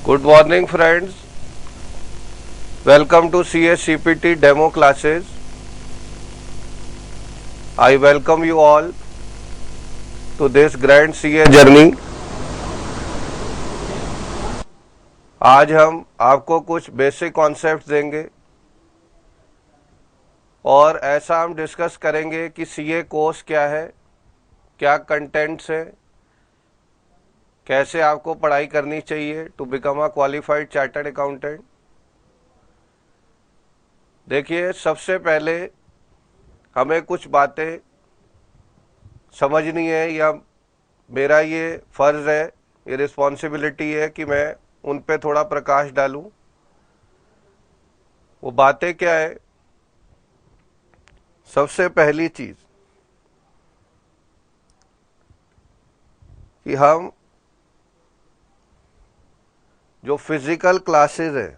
Good morning, friends. Welcome to CSCPT demo classes. I welcome you all to this grand CA journey. आज हम आपको कुछ basic concepts देंगे और ऐसा हम डिस्कस करेंगे कि सीए कोर्स क्या है, क्या कंटेंट्स है, कैसे आपको पढ़ाई करनी चाहिए to become a qualified chartered accountant. देखिए, सबसे पहले हमें कुछ बातें समझनी है या मेरा ये फर्ज है, ये रिस्पॉन्सिबिलिटी है कि मैं उन पे थोड़ा प्रकाश डालूं। वो बातें क्या है? सबसे पहली चीज कि हम जो फिजिकल क्लासेस है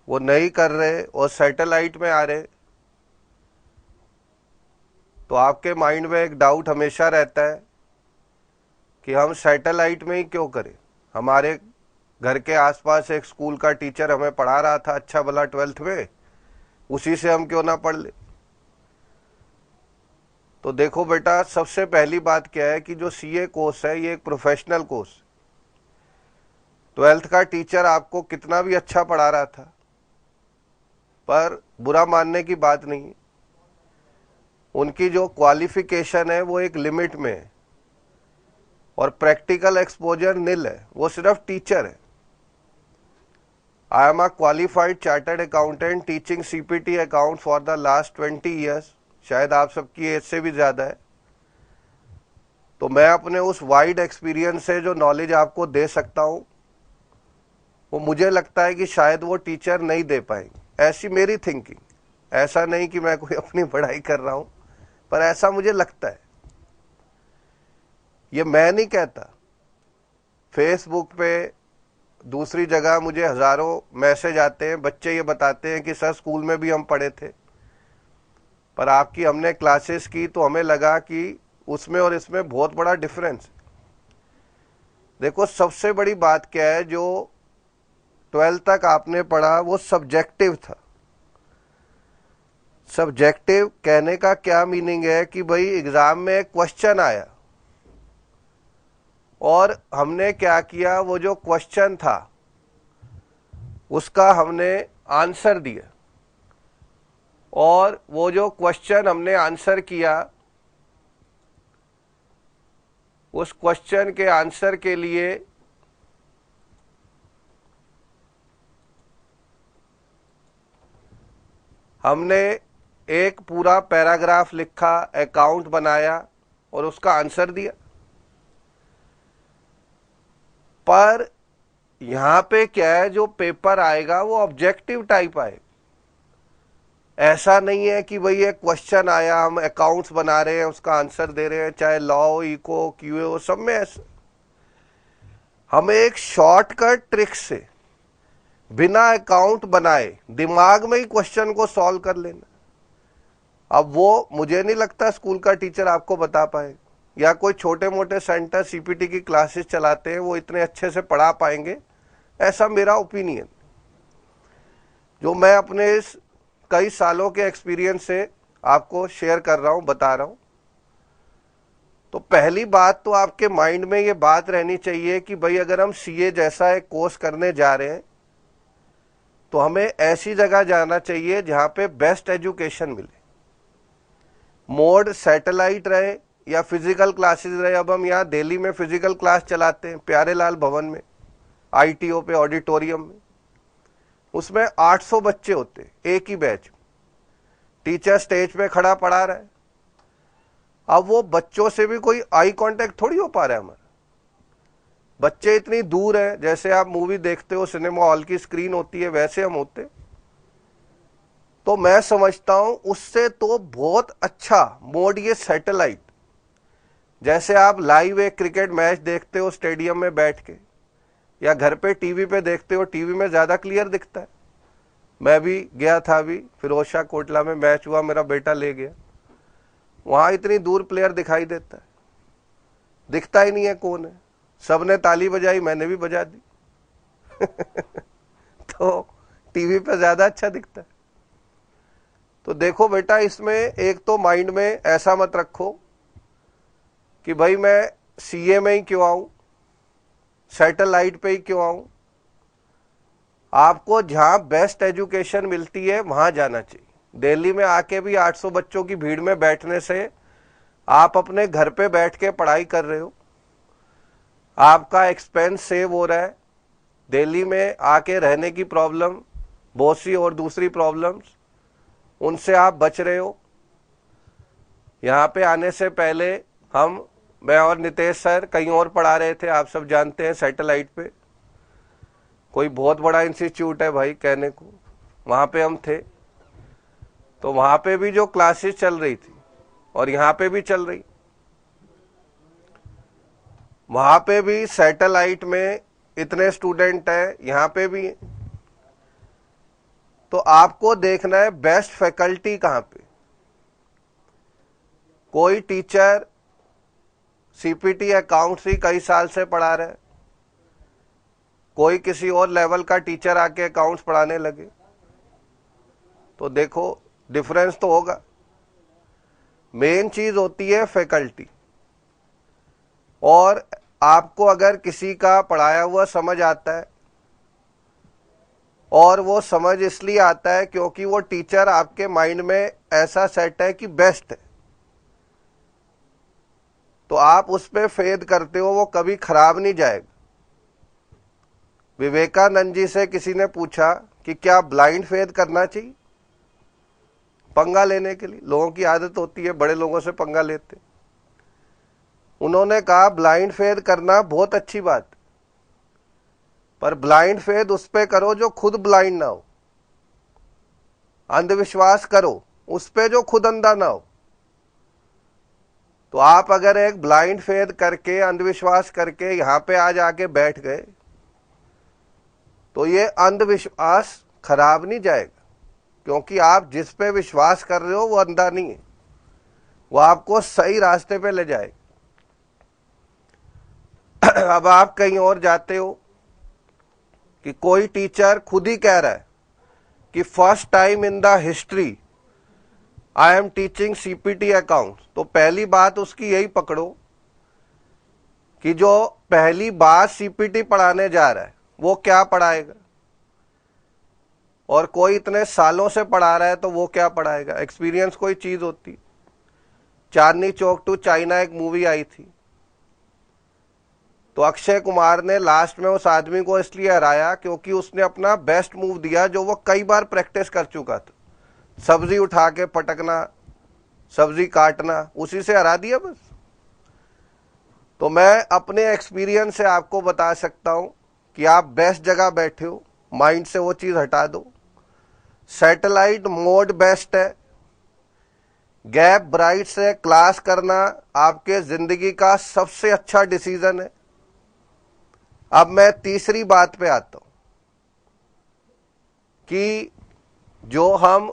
वो नहीं कर रहे और सैटेलाइट में आ रहे, तो आपके माइंड में एक डाउट हमेशा रहता है कि हम सैटेलाइट में ही क्यों करें। हमारे घर के आसपास एक स्कूल का टीचर हमें पढ़ा रहा था अच्छा भला 12th में, उसी से हम क्यों ना पढ़ ले। तो देखो बेटा, सबसे पहली बात क्या है कि जो सीए कोर्स है ये एक प्रोफेशनल कोर्स। 12th का टीचर आपको कितना भी अच्छा पढ़ा रहा था, पर बुरा मानने की बात नहीं है। उनकी जो क्वालिफिकेशन है वो एक लिमिट में है और प्रैक्टिकल एक्सपोजर निल है, वो सिर्फ टीचर है। I am a qualified chartered accountant teaching CPT account for the last 20 years. शायद आप सबकी एज से भी ज़्यादा है। तो मैं अपने उस वाइड एक्सपीरियंस से जो नॉलेज आपको दे सकता हूँ वो मुझे लगता है कि शायद वो टीचर नहीं दे पाएंगे, ऐसी मेरी थिंकिंग। ऐसा नहीं कि मैं कोई अपनी पढ़ाई कर रहा हूँ, पर ऐसा मुझे लगता है। ये मैं नहीं कहता। फेसबुक पे दूसरी जगह मुझे हजारों मैसेज आते हैं, बच्चे ये बताते हैं कि सर स्कूल में भी हम पढ़े थे, पर आपकी हमने क्लासेस की तो हमें लगा कि उसमें और इसमें बहुत बड़ा डिफरेंस। देखो, सबसे बड़ी बात क्या है, जो 12th तक आपने पढ़ा वो सब्जेक्टिव था। सब्जेक्टिव कहने का क्या मीनिंग है कि भाई एग्जाम में एक क्वेश्चन आया और हमने क्या किया, वो जो क्वेश्चन था उसका हमने आंसर दिया, और वो जो क्वेश्चन हमने आंसर किया उस क्वेश्चन के आंसर के लिए हमने एक पूरा पैराग्राफ लिखा, अकाउंट बनाया और उसका आंसर दिया। पर यहां पे क्या है, जो पेपर आएगा वो ऑब्जेक्टिव टाइप आएगा। ऐसा नहीं है कि भाई एक क्वेश्चन आया, हम अकाउंट्स बना रहे हैं, उसका आंसर दे रहे हैं, चाहे लॉ, इको, क्यूए, सब में ऐसा। हमें एक शॉर्टकट ट्रिक से बिना अकाउंट बनाए दिमाग में ही क्वेश्चन को सॉल्व कर लेना। अब वो मुझे नहीं लगता स्कूल का टीचर आपको बता पाएगा, या कोई छोटे मोटे सेंटर सीपीटी की क्लासेस चलाते हैं वो इतने अच्छे से पढ़ा पाएंगे, ऐसा मेरा ओपिनियन। जो मैं अपने इस कई सालों के एक्सपीरियंस से आपको शेयर कर रहा हूं, बता रहा हूं। तो पहली बात तो आपके माइंड में ये बात रहनी चाहिए कि भाई अगर हम सीए जैसा एक कोर्स करने जा रहे हैं तो हमें ऐसी जगह जाना चाहिए जहां पे बेस्ट एजुकेशन मिले। मोड सैटेलाइट रहे या फिजिकल क्लासेस रहे। अब हम यहाँ दिल्ली में फिजिकल क्लास चलाते हैं प्यारेलाल भवन में, आईटीओ पे ऑडिटोरियम में। उसमें 800 बच्चे होते एक ही बैच। टीचर स्टेज पे खड़ा पढ़ा रहा है। अब वो बच्चों से भी कोई आई कांटेक्ट थोड़ी हो पा रहा है हमारा। बच्चे इतनी दूर है, जैसे आप मूवी देखते हो सिनेमा हॉल की स्क्रीन होती है वैसे हम होते। तो मैं समझता हूं उससे तो बहुत अच्छा मोड ये सैटेलाइट। जैसे आप लाइव एक क्रिकेट मैच देखते हो स्टेडियम में बैठ के, या घर पे टीवी पे देखते हो, टीवी में ज्यादा क्लियर दिखता है। मैं भी गया था, अभी फिरोज शाह कोटला में मैच हुआ, मेरा बेटा ले गया। वहां इतनी दूर प्लेयर दिखाई देता है, दिखता ही नहीं है कौन है। सबने ताली बजाई, मैंने भी बजा दी। तो टीवी पे ज्यादा अच्छा दिखता है। तो देखो बेटा, इसमें एक तो माइंड में ऐसा मत रखो कि भाई मैं सीए में ही क्यों आऊं, सैटेलाइट पे ही क्यों आऊं। आपको जहां बेस्ट एजुकेशन मिलती है वहां जाना चाहिए। दिल्ली में आके भी 800 बच्चों की भीड़ में बैठने से आप अपने घर पे बैठ के पढ़ाई कर रहे हो, आपका एक्सपेंस सेव हो रहा है। दिल्ली में आके रहने की प्रॉब्लम, बहुत सी और दूसरी प्रॉब्लम्स, उनसे आप बच रहे हो। यहाँ पे आने से पहले मैं और नितेश सर कहीं और पढ़ा रहे थे, आप सब जानते हैं, सैटेलाइट पे। कोई बहुत बड़ा इंस्टीट्यूट है भाई कहने को, वहाँ पे हम थे। तो वहाँ पे भी जो क्लासेस चल रही थी और यहाँ पे भी चल रही, वहाँ पे भी सैटेलाइट में इतने स्टूडेंट हैं, यहाँ पे भी। तो आपको देखना है बेस्ट फैकल्टी कहाँ पे। कोई टीचर सीपीटी अकाउंट्स ही कई साल से पढ़ा रहा है, कोई किसी और लेवल का टीचर आके अकाउंट्स पढ़ाने लगे, तो देखो डिफरेंस तो होगा। मेन चीज होती है फैकल्टी। और आपको अगर किसी का पढ़ाया हुआ समझ आता है, और वो समझ इसलिए आता है क्योंकि वो टीचर आपके माइंड में ऐसा सेट है कि बेस्ट है, तो आप उस पर फेद करते हो, वो कभी खराब नहीं जाएगा। विवेकानंद जी से किसी ने पूछा कि क्या ब्लाइंड फेद करना चाहिए, पंगा लेने के लिए। लोगों की आदत होती है, बड़े लोगों से पंगा लेते। उन्होंने कहा ब्लाइंड फेद करना बहुत अच्छी बात, पर ब्लाइंड फेद उस पे करो जो खुद ब्लाइंड ना हो। अंधविश्वास करो उस पे जो खुद अंधा ना हो। तो आप अगर एक ब्लाइंड फेद करके, अंधविश्वास करके यहां पे आज आके बैठ गए, तो ये अंधविश्वास खराब नहीं जाएगा, क्योंकि आप जिस पे विश्वास कर रहे हो वो अंधा नहीं है, वो आपको सही रास्ते पे ले जाएगा। अब आप कहीं और जाते हो कि कोई टीचर खुद ही कह रहा है कि first time in the history I am teaching CPT account, तो पहली बात उसकी यही पकड़ो कि जो पहली बार सीपीटी पढ़ाने जा रहा है वो क्या पढ़ाएगा, और कोई इतने सालों से पढ़ा रहा है तो वो क्या पढ़ाएगा। एक्सपीरियंस कोई चीज होती। चांदनी चौक टू चाइना एक मूवी आई थी, तो अक्षय कुमार ने लास्ट में उस आदमी को इसलिए हराया क्योंकि उसने अपना बेस्ट मूव दिया जो वो कई बार प्रैक्टिस कर चुका था। सब्जी उठा के पटकना, सब्जी काटना, उसी से हरा दिया बस। तो मैं अपने एक्सपीरियंस से आपको बता सकता हूं कि आप बेस्ट जगह बैठे हो, माइंड से वो चीज हटा दो। सैटेलाइट मोड बेस्ट है। गैप ब्राइट से क्लास करना आपके जिंदगी का सबसे अच्छा डिसीजन है। अब मैं तीसरी बात पे आता हूं कि जो हम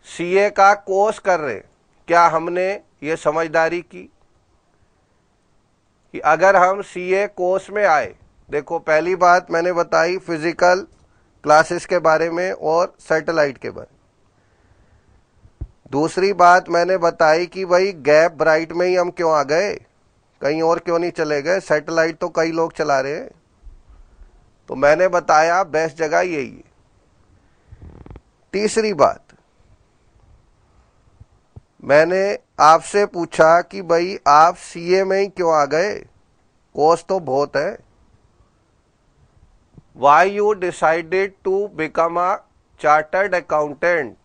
सीए का कोर्स कर रहे हैं, क्या हमने ये समझदारी की कि अगर हम सीए कोर्स में आए, देखो पहली बात मैंने बताई फिजिकल क्लासेस के बारे में और सैटेलाइट के बारे में। दूसरी बात मैंने बताई कि भाई गैप ब्राइट में ही हम क्यों आ गए, कहीं और क्यों नहीं चले गए, सैटेलाइट तो कई लोग चला रहे हैं। तो मैंने बताया बेस्ट जगह यही है। तीसरी बात मैंने आपसे पूछा कि भाई आप सीए में ही क्यों आ गए, कोर्स तो बहुत है। Why you decided to become a chartered accountant,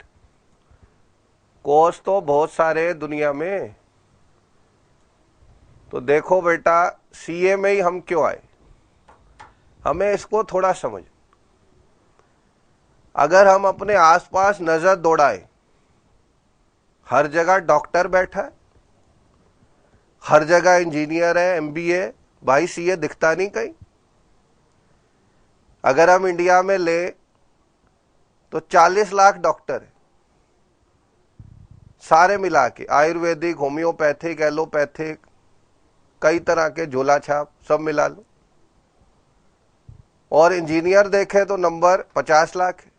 course तो बहुत सारे हैं दुनिया में। तो देखो बेटा, सीए में ही हम क्यों आए, हमें इसको थोड़ा समझ। अगर हम अपने आसपास नजर दौड़ाएं, हर जगह डॉक्टर बैठा है, हर जगह इंजीनियर है, एमबीए, भाई सीए दिखता नहीं कहीं। अगर हम इंडिया में ले तो 40 लाख डॉक्टर है, सारे मिला के, आयुर्वेदिक, होम्योपैथिक, एलोपैथिक, कई तरह के झोला छाप सब मिला लो। और इंजीनियर देखें तो नंबर 50 लाख है,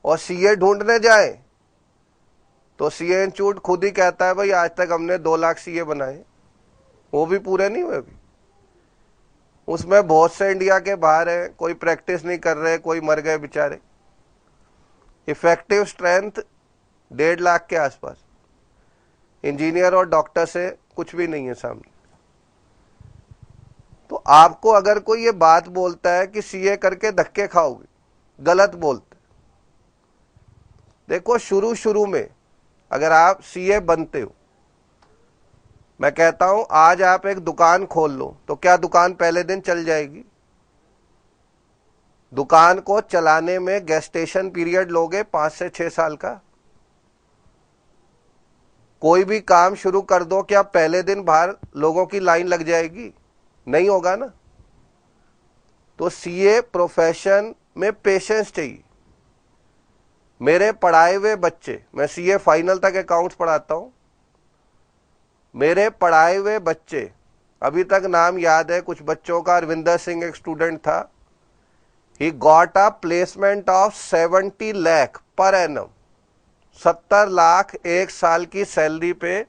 और सीए ढूंढने जाए तो सीए इंस्टीट्यूट खुद ही कहता है भाई आज तक हमने 2 लाख सीए बनाए, वो भी पूरे नहीं हुए अभी। उसमें बहुत से इंडिया के बाहर है, कोई प्रैक्टिस नहीं कर रहे, कोई मर गए बेचारे। इफेक्टिव स्ट्रेंथ 1.5 लाख के आसपास, इंजीनियर और डॉक्टर से कुछ भी नहीं है सामने। तो आपको अगर कोई ये बात बोलता है कि सीए करके धक्के खाओगे, गलत बोलते। देखो शुरू शुरू में अगर आप सीए बनते हो, मैं कहता हूं आज आप एक दुकान खोल लो, तो क्या दुकान पहले दिन चल जाएगी? दुकान को चलाने में गेस्टेशन पीरियड लोगे 5 से 6 साल का। कोई भी काम शुरू कर दो, क्या पहले दिन बाहर लोगों की लाइन लग जाएगी? नहीं होगा ना। तो सीए प्रोफेशन में पेशेंस चाहिए। मेरे पढ़ाए हुए बच्चे, मैं सीए फाइनल तक अकाउंट्स पढ़ाता हूं, मेरे पढ़ाए हुए बच्चे अभी तक नाम याद है कुछ बच्चों का। अरविंदर सिंह एक स्टूडेंट था, he got a placement of 70 lakh per annum, 70 lakh एक साल की सैलरी पे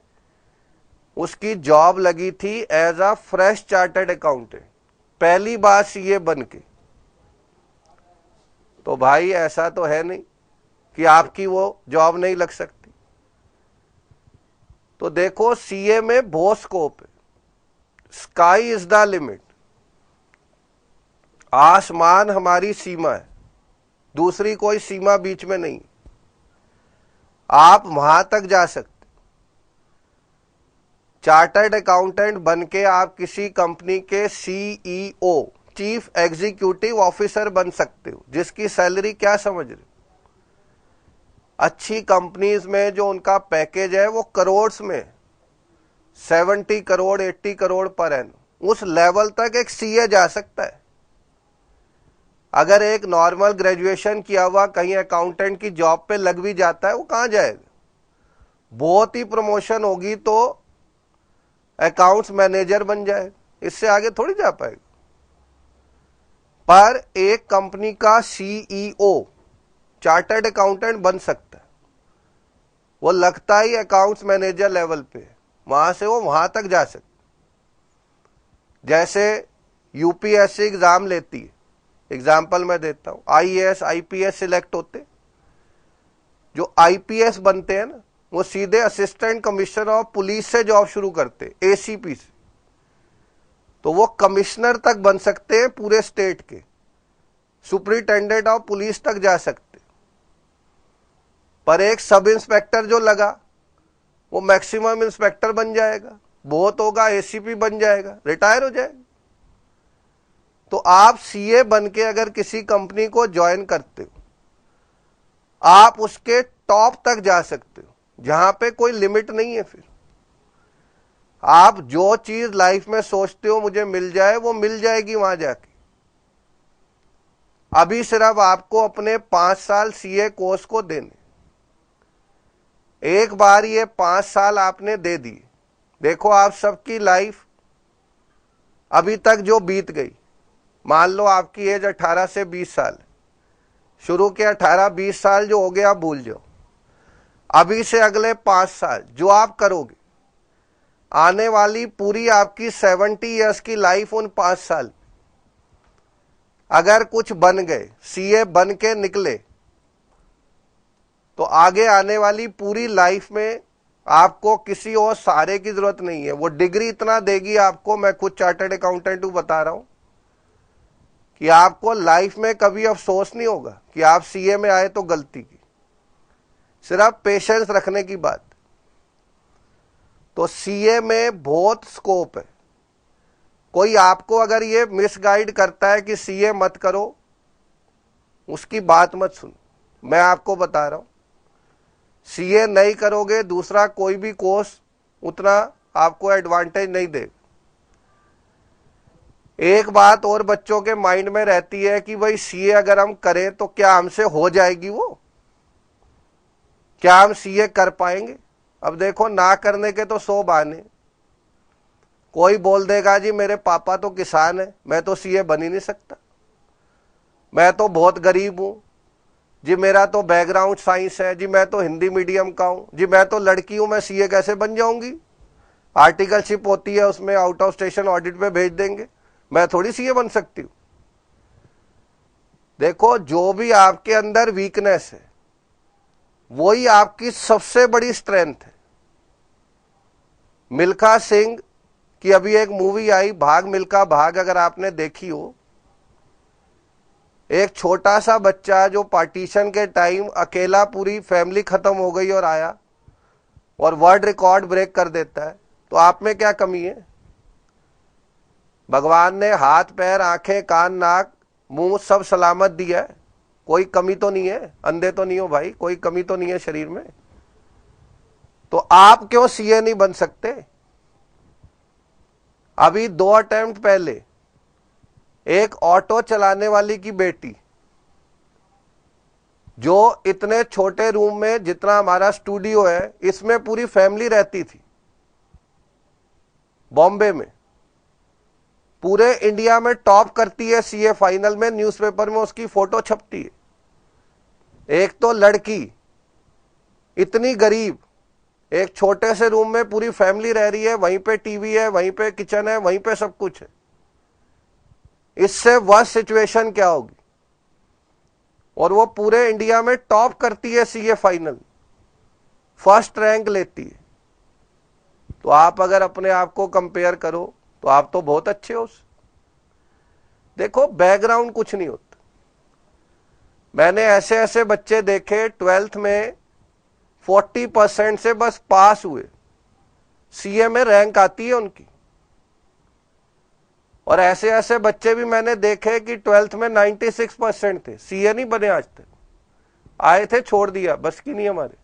उसकी जॉब लगी थी as a fresh chartered accountant, पहली बार सीए बन के। तो भाई ऐसा तो है नहीं कि आपकी वो जॉब नहीं लग सकती। तो देखो सीए में बहुत स्कोप है, स्काई इज द लिमिट, आसमान हमारी सीमा है, दूसरी कोई सीमा बीच में नहीं। आप वहां तक जा सकते। चार्टर्ड अकाउंटेंट बन के आप किसी कंपनी के सीईओ, चीफ एग्जीक्यूटिव ऑफिसर बन सकते हो, जिसकी सैलरी क्या समझ रहे हो? अच्छी कंपनीज में जो उनका पैकेज है वो करोड़्स में, 70 करोड़ 80 करोड़ पर एनम, उस लेवल तक एक सीए जा सकता है। अगर एक नॉर्मल ग्रेजुएशन किया हुआ कहीं अकाउंटेंट की जॉब पे लग भी जाता है, वो कहां जाएगा? बहुत ही प्रमोशन होगी तो अकाउंट्स मैनेजर बन जाए, इससे आगे थोड़ी जा पाएगा। पर एक कंपनी का सीईओ चार्टर्ड अकाउंटेंट बन सकता है, वो लगता ही अकाउंट्स मैनेजर लेवल पे, वहां से वो वहां तक जा सकता। जैसे यूपीएससी एग्जाम लेती है, एग्जाम्पल मैं देता हूं, आईएएस आईपीएस सिलेक्ट होते, जो आईपीएस बनते हैं ना, वो सीधे असिस्टेंट कमिश्नर ऑफ पुलिस से जॉब शुरू करते, एसीपी से। तो वो कमिश्नर तक बन सकते हैं पूरे स्टेट के, सुपरिटेंडेंट ऑफ पुलिस तक जा सकते। पर एक सब इंस्पेक्टर जो लगा वो मैक्सिमम इंस्पेक्टर बन जाएगा, बहुत होगा एसीपी बन जाएगा, रिटायर हो जाएगा। तो आप सीए बन के अगर किसी कंपनी को ज्वाइन करते हो, आप उसके टॉप तक जा सकते हो, जहां पे कोई लिमिट नहीं है। फिर आप जो चीज लाइफ में सोचते हो मुझे मिल जाए, वो मिल जाएगी वहां जाके। अभी सिर्फ आपको अपने 5 साल सीए कोर्स को देने, एक बार ये 5 साल आपने दे दिए, देखो आप सबकी लाइफ अभी तक जो बीत गई, मान लो आपकी एज 18 से 20 साल, शुरू के 18-20 साल जो हो गया आप भूल जाओ। अभी से अगले 5 साल जो आप करोगे, आने वाली पूरी आपकी 70 ईयर्स की लाइफ उन 5 साल, अगर कुछ बन गए, सीए बन के निकले, तो आगे आने वाली पूरी लाइफ में आपको किसी और सहारे की जरूरत नहीं है। वो डिग्री इतना देगी आपको, मैं खुद चार्टर्ड अकाउंटेंट हूं, बता रहा हूं कि आपको लाइफ में कभी अफसोस नहीं होगा कि आप सीए में आए तो गलती की। सिर्फ पेशेंस रखने की बात। तो सीए में बहुत स्कोप है। कोई आपको अगर ये मिसगाइड करता है कि सीए मत करो, उसकी बात मत सुन। मैं आपको बता रहा हूं, सीए नहीं करोगे, दूसरा कोई भी कोर्स उतना आपको एडवांटेज नहीं देगा। एक बात और बच्चों के माइंड में रहती है कि भाई सीए अगर हम करें तो क्या हमसे हो जाएगी वो, क्या हम सीए कर पाएंगे? अब देखो, ना करने के तो 100 बहाने। कोई बोल देगा जी मेरे पापा तो किसान है, मैं तो सीए बन ही नहीं सकता, मैं तो बहुत गरीब हूं जी, मेरा तो बैकग्राउंड साइंस है जी, मैं तो हिंदी मीडियम का हूं जी, मैं तो लड़की हूं, मैं सीए कैसे बन जाऊंगी? आर्टिकलशिप होती है, उसमें आउट ऑफ स्टेशन ऑडिट में भेज देंगे, मैं थोड़ी सीए बन सकती हूं। देखो, जो भी आपके अंदर वीकनेस है वही आपकी सबसे बड़ी स्ट्रेंथ है। मिल्खा सिंह की अभी एक मूवी आई भाग मिल्खा भाग, अगर आपने देखी हो, एक छोटा सा बच्चा जो पार्टीशन के टाइम अकेला, पूरी फैमिली खत्म हो गई और आया और वर्ल्ड रिकॉर्ड ब्रेक कर देता है, तो आप में क्या कमी है? भगवान ने हाथ पैर आंखें कान नाक मुंह सब सलामत दिया है, कोई कमी तो नहीं है, अंधे तो नहीं हो भाई, कोई कमी तो नहीं है शरीर में, तो आप क्यों सीए नहीं बन सकते? अभी 2 अटेम्प्ट पहले एक ऑटो चलाने वाली की बेटी, जो इतने छोटे रूम में जितना हमारा स्टूडियो है इसमें पूरी फैमिली रहती थी, बॉम्बे में, पूरे इंडिया में टॉप करती है सीए फाइनल में, न्यूज़पेपर में उसकी फोटो छपती है। एक तो लड़की इतनी गरीब, एक छोटे से रूम में पूरी फैमिली रह रही है, वहीं पे टीवी है, वहीं पे किचन है, वहीं पे सब कुछ है, इससे वर्स्ट सिचुएशन क्या होगी? और वो पूरे इंडिया में टॉप करती है सीए फाइनल, फर्स्ट रैंक लेती है। तो आप अगर अपने आप को कंपेयर करो तो आप तो बहुत अच्छे हो। देखो, बैकग्राउंड कुछ नहीं होता। मैंने ऐसे ऐसे बच्चे देखे 12th में 40% से बस पास हुए, सीए में रैंक आती है उनकी, और ऐसे ऐसे बच्चे भी मैंने देखे कि 12th में 96% थे, सीए नहीं बने आज तक, आए थे छोड़ दिया, बस की नहीं हमारे।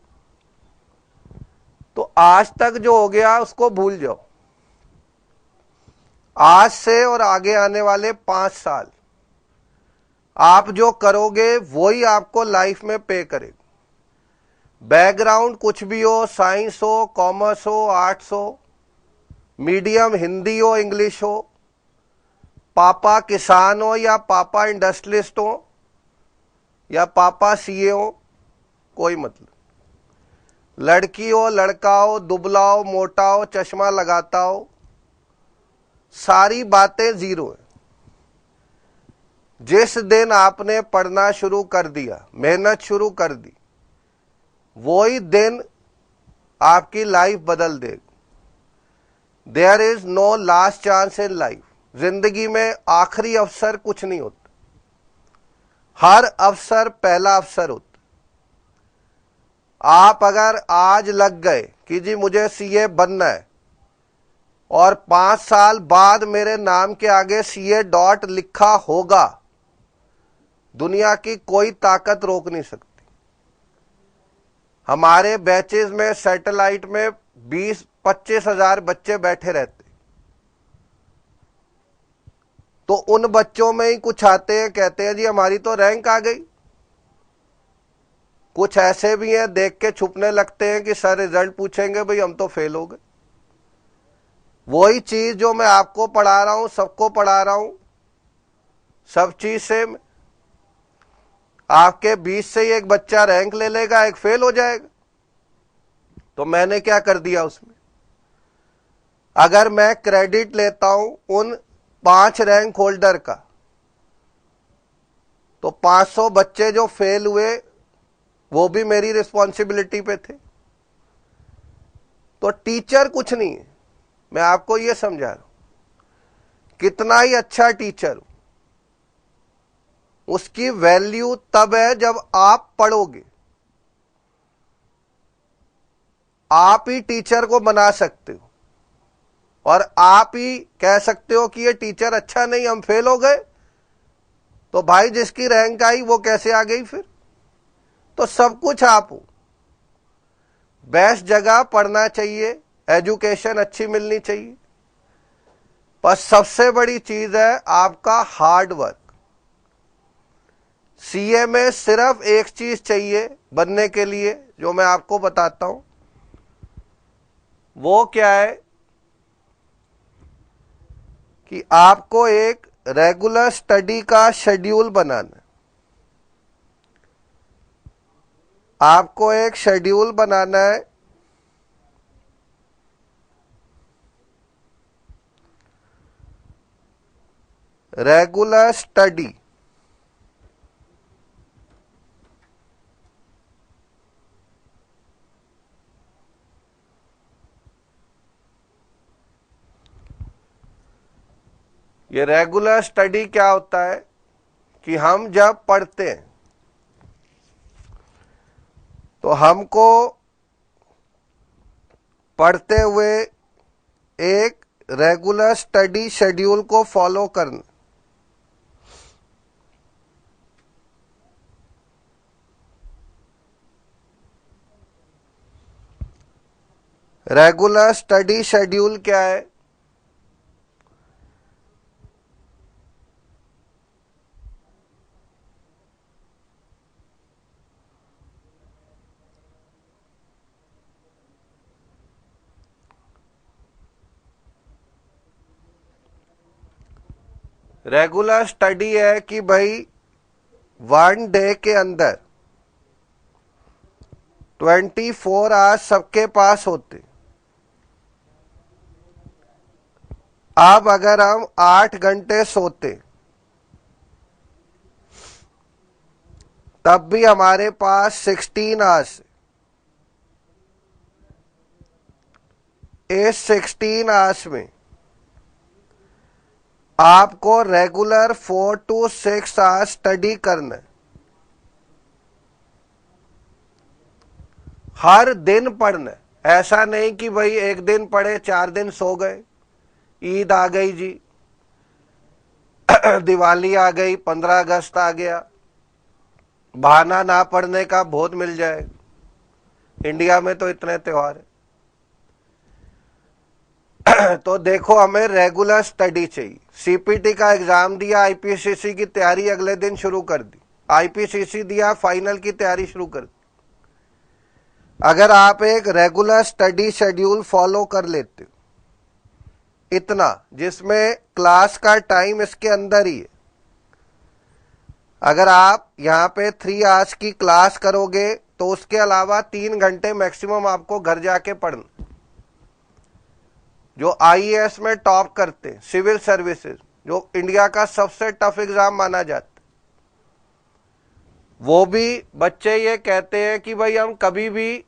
तो आज तक जो हो गया उसको भूल जाओ। आज से और आगे आने वाले 5 साल आप जो करोगे वही आपको लाइफ में पे करेगा। बैकग्राउंड कुछ भी हो, साइंस हो, कॉमर्स हो, आर्ट्स हो, मीडियम हिंदी हो, इंग्लिश हो, पापा किसान हो या पापा इंडस्ट्रियलिस्ट हो या पापा सीए हो, कोई मतलब, लड़की हो लड़का हो, दुबला हो मोटा हो, चश्मा लगाता हो, सारी बातें जीरो है। जिस दिन आपने पढ़ना शुरू कर दिया, मेहनत शुरू कर दी, वही दिन आपकी लाइफ बदल देगा। There is no last chance in life. जिंदगी में आखिरी अवसर कुछ नहीं होता, हर अवसर पहला अवसर होता। आप अगर आज लग गए कि जी मुझे सीए बनना है और 5 साल बाद मेरे नाम के आगे सीए डॉट लिखा होगा, दुनिया की कोई ताकत रोक नहीं सकती। हमारे बैचेस में सैटेलाइट में 20-25 हजार बच्चे बैठे रहते, तो उन बच्चों में ही कुछ आते हैं, कहते हैं जी हमारी तो रैंक आ गई। कुछ ऐसे भी हैं देख के छुपने लगते हैं कि सर रिजल्ट पूछेंगे, भाई हम तो फेल हो गए। वही चीज जो मैं आपको पढ़ा रहा हूं, सबको पढ़ा रहा हूं, सब चीज सेम। आपके 20 से ही एक बच्चा रैंक ले लेगा, एक फेल हो जाएगा। तो मैंने क्या कर दिया उसमें? अगर मैं क्रेडिट लेता हूं उन 5 रैंक होल्डर का, तो 500 बच्चे जो फेल हुए वो भी मेरी रिस्पॉन्सिबिलिटी पे थे। तो टीचर कुछ नहीं है, मैं आपको यह समझा रहा हूं। कितना ही अच्छा टीचर हो, उसकी वैल्यू तब है जब आप पढ़ोगे। आप ही टीचर को बना सकते हो और आप ही कह सकते हो कि ये टीचर अच्छा नहीं, हम फेल हो गए। तो भाई जिसकी रैंक आई वो कैसे आ गई फिर? तो सब कुछ आप हो। बेस्ट जगह पढ़ना चाहिए, एजुकेशन अच्छी मिलनी चाहिए, पर सबसे बड़ी चीज है आपका हार्ड वर्क। सीए में सिर्फ एक चीज चाहिए बनने के लिए, जो मैं आपको बताता हूं। वो क्या है? कि आपको एक रेगुलर स्टडी का शेड्यूल बनाना है। आपको एक शेड्यूल बनाना है। Regular study. ये रेगुलर स्टडी क्या होता है कि हम जब पढ़ते हैं तो हमको पढ़ते हुए एक रेगुलर स्टडी शेड्यूल को फॉलो करना। रेगुलर स्टडी शेड्यूल क्या है? रेगुलर स्टडी है कि भाई 1 डे के अंदर 24 आवर्स सबके पास होते। अब अगर हम 8 घंटे सोते तब भी हमारे पास 16 आवर्स। इस 16 आवर्स में आपको रेगुलर 4 to 6 आवर्स स्टडी करना है। हर दिन पढ़ना है। ऐसा नहीं कि भाई एक दिन पढ़े 4 दिन सो गए। ईद आ गई जी, दिवाली आ गई, 15 अगस्त आ गया, बहाना ना पढ़ने का बहुत मिल जाए। इंडिया में तो इतने त्योहार है। तो देखो, हमें रेगुलर स्टडी चाहिए। सीपीटी का एग्जाम दिया, आईपीसीसी की तैयारी अगले दिन शुरू कर दी। आईपीसीसी दिया, फाइनल की तैयारी शुरू कर दी। अगर आप एक रेगुलर स्टडी शेड्यूल फॉलो कर लेते हो, इतना जिसमें क्लास का टाइम इसके अंदर ही है। अगर आप यहां पे 3 आवर्स की क्लास करोगे तो उसके अलावा 3 घंटे मैक्सिमम आपको घर जाके पढ़ना। जो आईएएस में टॉप करते, सिविल सर्विसेज, जो इंडिया का सबसे टफ एग्जाम माना जाता, वो भी बच्चे ये कहते हैं कि भाई हम कभी भी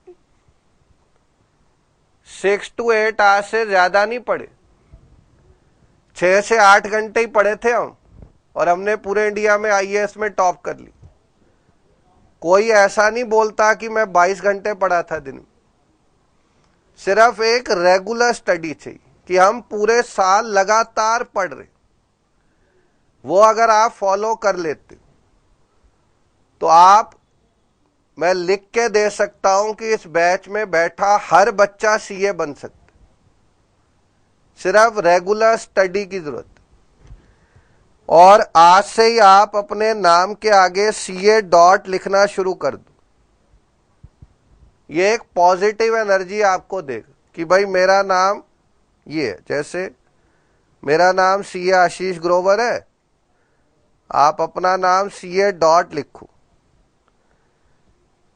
6 to 8 आवर्स से ज्यादा नहीं पढ़े। 6 से 8 घंटे ही पढ़े थे हम, और हमने पूरे इंडिया में आईएएस में टॉप कर ली। कोई ऐसा नहीं बोलता कि मैं 22 घंटे पढ़ा था दिन में। सिर्फ एक रेगुलर स्टडी चाहिए कि हम पूरे साल लगातार पढ़ रहे। वो अगर आप फॉलो कर लेते तो आप, मैं लिख के दे सकता हूं कि इस बैच में बैठा हर बच्चा सीए बन सकता। सिर्फ रेगुलर स्टडी की जरूरत। और आज से ही आप अपने नाम के आगे सीए डॉट लिखना शुरू कर दो। ये एक पॉजिटिव एनर्जी आपको देगा कि भाई मेरा नाम ये है। जैसे मेरा नाम सीए आशीष ग्रोवर है, आप अपना नाम सीए डॉट लिखो,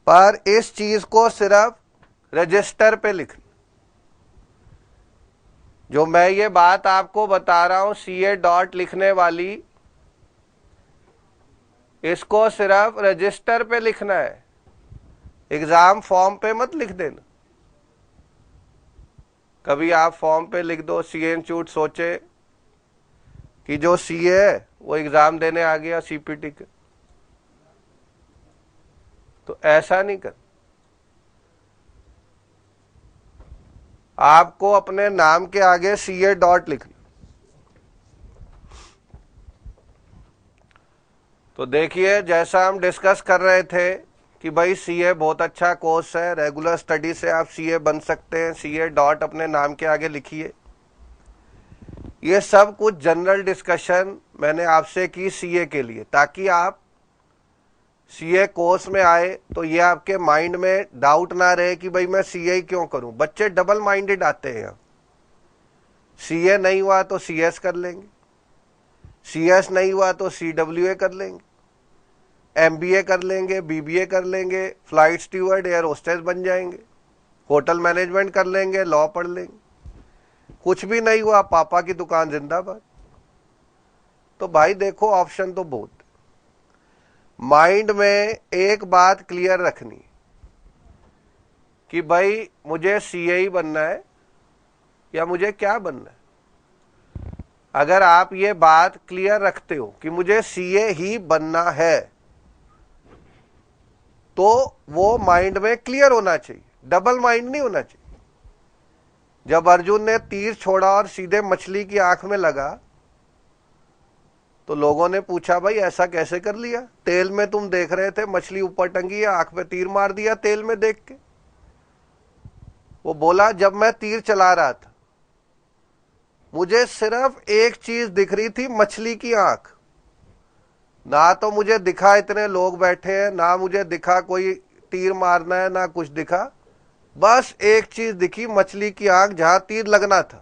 पर इस चीज को सिर्फ रजिस्टर पे लिखना। जो मैं ये बात आपको बता रहा हूं सीए डॉट लिखने वाली, इसको सिर्फ रजिस्टर पे लिखना है। एग्जाम फॉर्म पे मत लिख देना। कभी आप फॉर्म पे लिख दो, सीए इंस्टीट्यूट सोचे कि जो सीए है वो एग्जाम देने आ गया सीपीटी के, तो ऐसा नहीं कर। आपको अपने नाम के आगे सीए डॉट लिखना। तो देखिए, जैसा हम डिस्कस कर रहे थे कि भाई सीए बहुत अच्छा कोर्स है, रेगुलर स्टडी से आप सीए बन सकते हैं। सीए डॉट अपने नाम के आगे लिखिए। ये सब कुछ जनरल डिस्कशन मैंने आपसे की सीए के लिए, ताकि आप सीए कोर्स में आए तो ये आपके माइंड में डाउट ना रहे कि भाई मैं सीए क्यों करूं। बच्चे डबल माइंडेड आते हैं। सीए नहीं हुआ तो सीएस कर लेंगे, CS नहीं हुआ तो CWA कर लेंगे, MBA कर लेंगे, BBA कर लेंगे, फ्लाइट स्टीवर्ड, एयर होस्टेस बन जाएंगे, होटल मैनेजमेंट कर लेंगे, लॉ पढ़ लेंगे। कुछ भी नहीं हुआ, पापा की दुकान जिंदाबाद। तो भाई देखो, ऑप्शन तो बहुत। माइंड में एक बात क्लियर रखनी कि भाई मुझे CA ही बनना है या मुझे क्या बनना है। अगर आप ये बात क्लियर रखते हो कि मुझे CA ही बनना है, तो वो माइंड में क्लियर होना चाहिए, डबल माइंड नहीं होना चाहिए। जब अर्जुन ने तीर छोड़ा और सीधे मछली की आंख में लगा, तो लोगों ने पूछा भाई ऐसा कैसे कर लिया? तेल में तुम देख रहे थे, मछली ऊपर टंगी है, आंख पे तीर मार दिया तेल में देख के। वो बोला जब मैं तीर चला रहा था मुझे सिर्फ एक चीज दिख रही थी, मछली की आंख। ना तो मुझे दिखा इतने लोग बैठे हैं, ना मुझे दिखा कोई तीर मारना है, ना कुछ दिखा, बस एक चीज दिखी, मछली की आंख जहां तीर लगना था।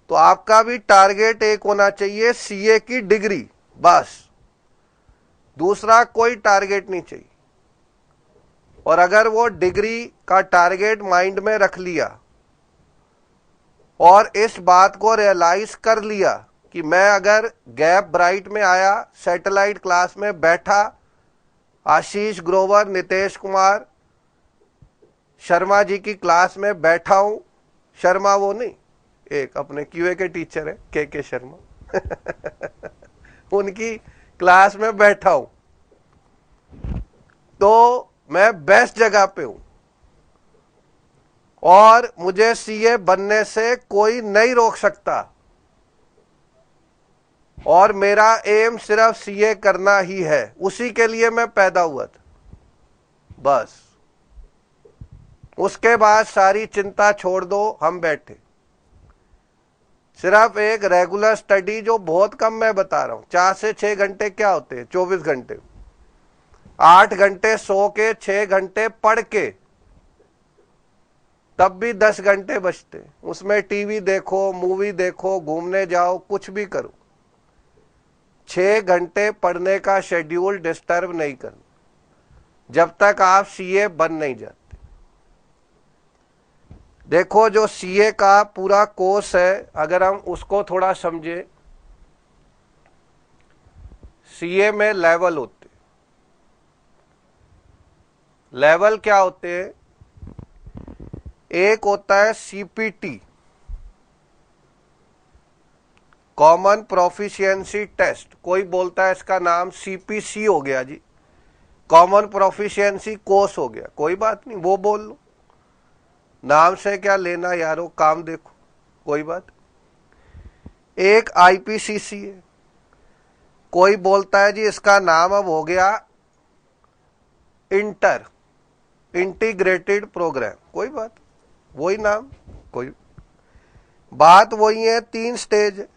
तो आपका भी टारगेट एक होना चाहिए, CA की डिग्री, बस, दूसरा कोई टारगेट नहीं चाहिए। और अगर वो डिग्री का टारगेट माइंड में रख लिया और इस बात को रियलाइज कर लिया कि मैं अगर गैप ब्राइट में आया, सैटेलाइट क्लास में बैठा, आशीष ग्रोवर, नितेश कुमार शर्मा जी की क्लास में बैठा हूं, शर्मा वो नहीं, एक अपने QA के टीचर है के शर्मा उनकी क्लास में बैठा हूं, तो मैं बेस्ट जगह पे हूं और मुझे CA बनने से कोई नहीं रोक सकता, और मेरा एम सिर्फ CA करना ही है, उसी के लिए मैं पैदा हुआ था, बस। उसके बाद सारी चिंता छोड़ दो, हम बैठे सिर्फ एक रेगुलर स्टडी, जो बहुत कम मैं बता रहा हूं। 4 से 6 घंटे क्या होते हैं? 24 घंटे। 8 घंटे सो के, 6 घंटे पढ़ के, तब भी 10 घंटे बचते। उसमें टीवी देखो, मूवी देखो, घूमने जाओ, कुछ भी करो, 6 घंटे पढ़ने का शेड्यूल डिस्टर्ब नहीं करना जब तक आप CA बन नहीं जाते। देखो, जो CA का पूरा कोर्स है, अगर हम उसको थोड़ा समझे, CA में लेवल होते। लेवल क्या होते हैं? एक होता है CPT, कॉमन प्रोफिशिएंसी टेस्ट। कोई बोलता है इसका नाम CPC हो गया जी, कॉमन प्रोफिशिएंसी कोर्स हो गया, कोई बात नहीं, वो बोल लो, नाम से क्या लेना यारो, काम देखो, कोई बात। एक IPCC है, कोई बोलता है जी इसका नाम अब हो गया इंटीग्रेटेड प्रोग्राम, कोई बात, वही नाम, कोई बात वही है। 3 स्टेज,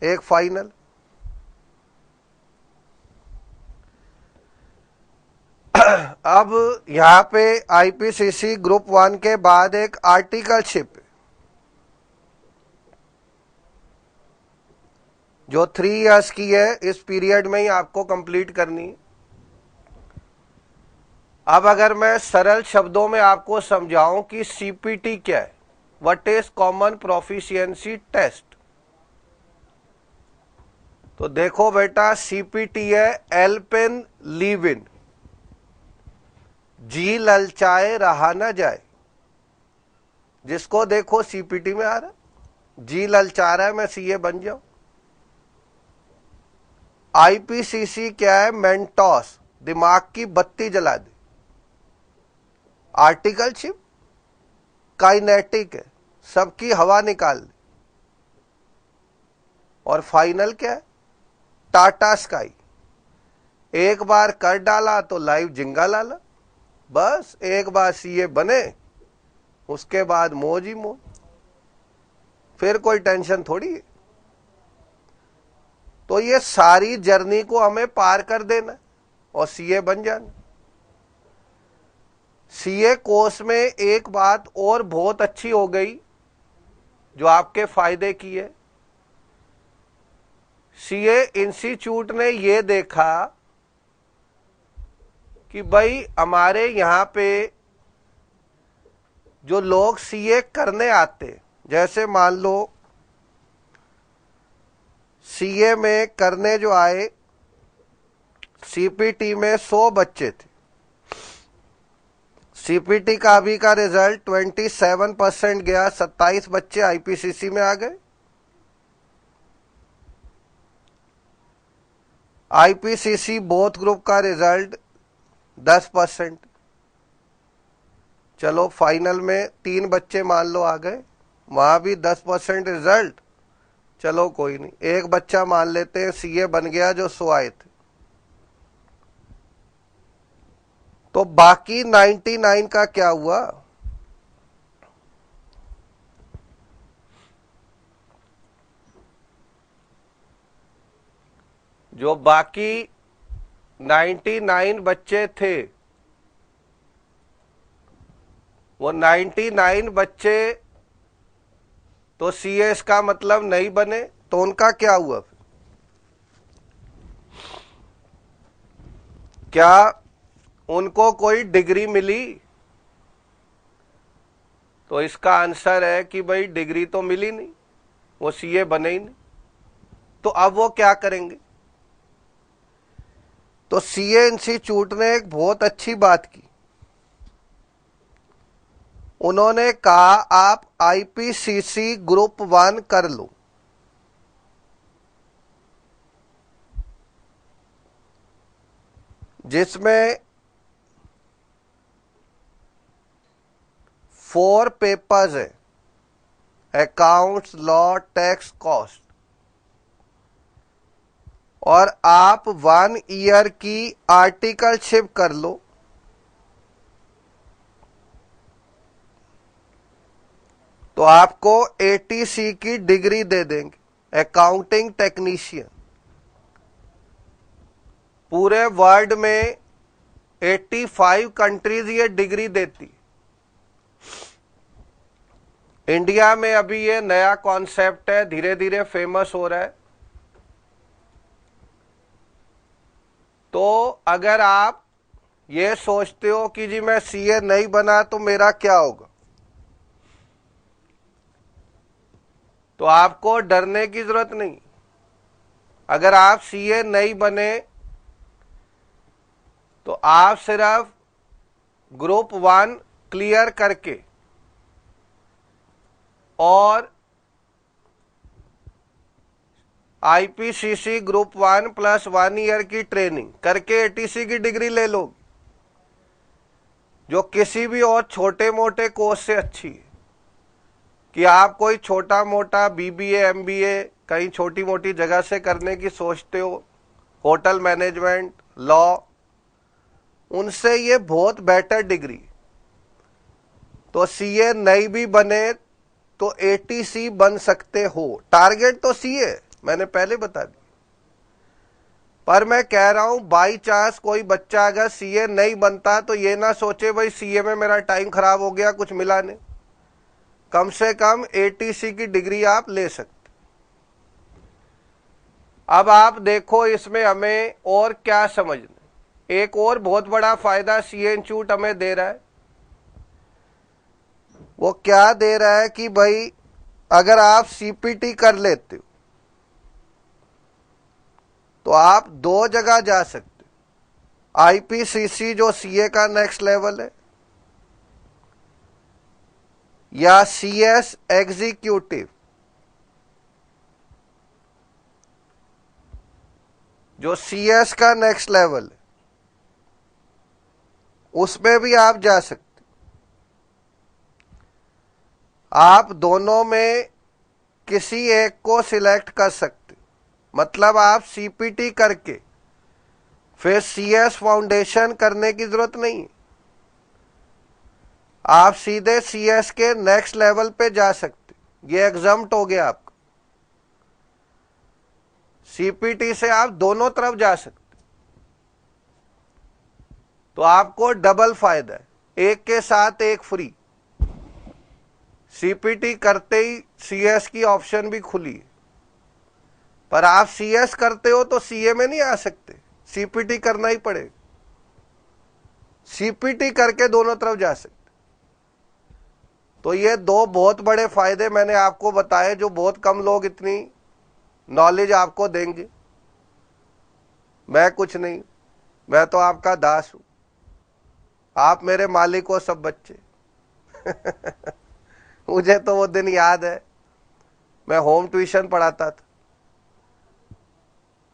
एक फाइनल। अब यहां पे IPCC ग्रुप 1 के बाद एक आर्टिकलशिप, जो 3 इयर्स की है, इस पीरियड में ही आपको कंप्लीट करनी। अब अगर मैं सरल शब्दों में आपको समझाऊं कि CPT क्या है, what is common proficiency test, तो देखो बेटा, CPT है एल्पेन लीविन, जी ललचाए रहा ना जाए। जिसको देखो CPT में आ रहा, जी ललचा रहा है मैं CA बन जाऊं। IPCC क्या है? मेंटोस, दिमाग की बत्ती जला दे। आर्टिकलशिप काइनेटिक है, सबकी हवा निकाल दे। और फाइनल क्या है? टाटा स्काई, एक बार कर डाला तो लाइव जिंगा लाला, बस एक बार CA बने, उसके बाद मौज ही मौज, फिर कोई टेंशन थोड़ी है। तो ये सारी जर्नी को हमें पार कर देना और CA बन जाना। CA कोर्स में एक बात और बहुत अच्छी हो गई जो आपके फायदे की है, सीए इंस्टीट्यूट ने ये देखा कि भाई हमारे यहां पे जो लोग सीए करने आते, जैसे मान लो सीए में करने जो आए, सीपीटी में 100 बच्चे थे, सीपीटी का अभी का रिजल्ट 27% गया, 27 बच्चे आईपीसीसी में आ गए। आईपीसीसी बोथ ग्रुप का रिजल्ट 10%। चलो फाइनल में 3 बच्चे मान लो आ गए, वहां भी 10% रिजल्ट, चलो कोई नहीं, एक बच्चा मान लेते हैं सीए बन गया जो 100 आए थे, तो बाकी 99 का क्या हुआ? जो बाकी 99 बच्चे थे, वो 99 बच्चे तो सीएस का मतलब नहीं बने, तो उनका क्या हुआ? क्या उनको कोई डिग्री मिली? तो इसका आंसर है कि भाई डिग्री तो मिली नहीं, वो सीए बने ही नहीं। तो अब वो क्या करेंगे? तो सीए इंस्टीट्यूट ने एक बहुत अच्छी बात की, उन्होंने कहा आप आईपीसीसी ग्रुप 1 कर लो। जिसमें 4 पेपर्स है, अकाउंट्स, लॉ, टैक्स, कॉस्ट, और आप 1 ईयर की आर्टिकलशिप कर लो। तो आपको एटीसी की डिग्री दे देंगे, अकाउंटिंग टेक्नीशियन। पूरे वर्ल्ड में 85 कंट्रीज ये डिग्री देती। इंडिया में अभी ये नया कॉन्सेप्ट है, धीरे धीरे फेमस हो रहा है। तो अगर आप ये सोचते हो कि जी मैं सीए नहीं बना तो मेरा क्या होगा, तो आपको डरने की जरूरत नहीं। अगर आप सीए नहीं बने तो आप सिर्फ ग्रुप 1 क्लियर करके और आईपीसीसी ग्रुप 1 प्लस 1 ईयर की ट्रेनिंग करके एटीसी की डिग्री ले लो, जो किसी भी और छोटे मोटे कोर्स से अच्छी है। कि आप कोई छोटा मोटा बीबीए, एमबीए कहीं छोटी मोटी जगह से करने की सोचते हो, होटल मैनेजमेंट, लॉ, उनसे ये बहुत बेटर डिग्री। तो सीए नहीं भी बने तो एटीसी बन सकते हो। टारगेट तो सीए मैंने पहले बता दी, पर मैं कह रहा हूं बाई चांस कोई बच्चा अगर सीए नहीं बनता तो ये ना सोचे भाई सीए में मेरा टाइम खराब हो गया, कुछ मिला नहीं। कम से कम एटीसी की डिग्री आप ले सकते। अब आप देखो इसमें हमें और क्या समझना। एक और बहुत बड़ा फायदा सीए इंस्टीट्यूट हमें दे रहा है। वो क्या दे रहा है कि भाई अगर आप सीपीटी कर लेते हो तो आप 2 जगह जा सकते हो। आईपीसीसी जो सीए का नेक्स्ट लेवल है, या सीएस एग्जीक्यूटिव जो सीएस का नेक्स्ट लेवल है, उसमें भी आप जा सकते। आप दोनों में किसी एक को सिलेक्ट कर सकते। मतलब आप सीपीटी करके फिर सीएस फाउंडेशन करने की जरूरत नहीं, आप सीधे सीएस के नेक्स्ट लेवल पे जा सकते। ये एग्जम्प्ट हो गया आपका। सीपीटी से आप दोनों तरफ जा सकते, तो आपको डबल फायदा है, एक के साथ एक फ्री। सीपीटी करते ही सीएस की ऑप्शन भी खुली है। पर आप सीएस करते हो तो सीए में नहीं आ सकते, सीपीटी करना ही पड़ेगा। सीपीटी करके दोनों तरफ जा सकते। तो ये दो बहुत बड़े फायदे मैंने आपको बताए, जो बहुत कम लोग इतनी नॉलेज आपको देंगे। मैं कुछ नहीं, मैं तो आपका दास हूं, आप मेरे मालिक हो सब बच्चे। मुझे तो वो दिन याद है, मैं होम ट्यूशन पढ़ाता था।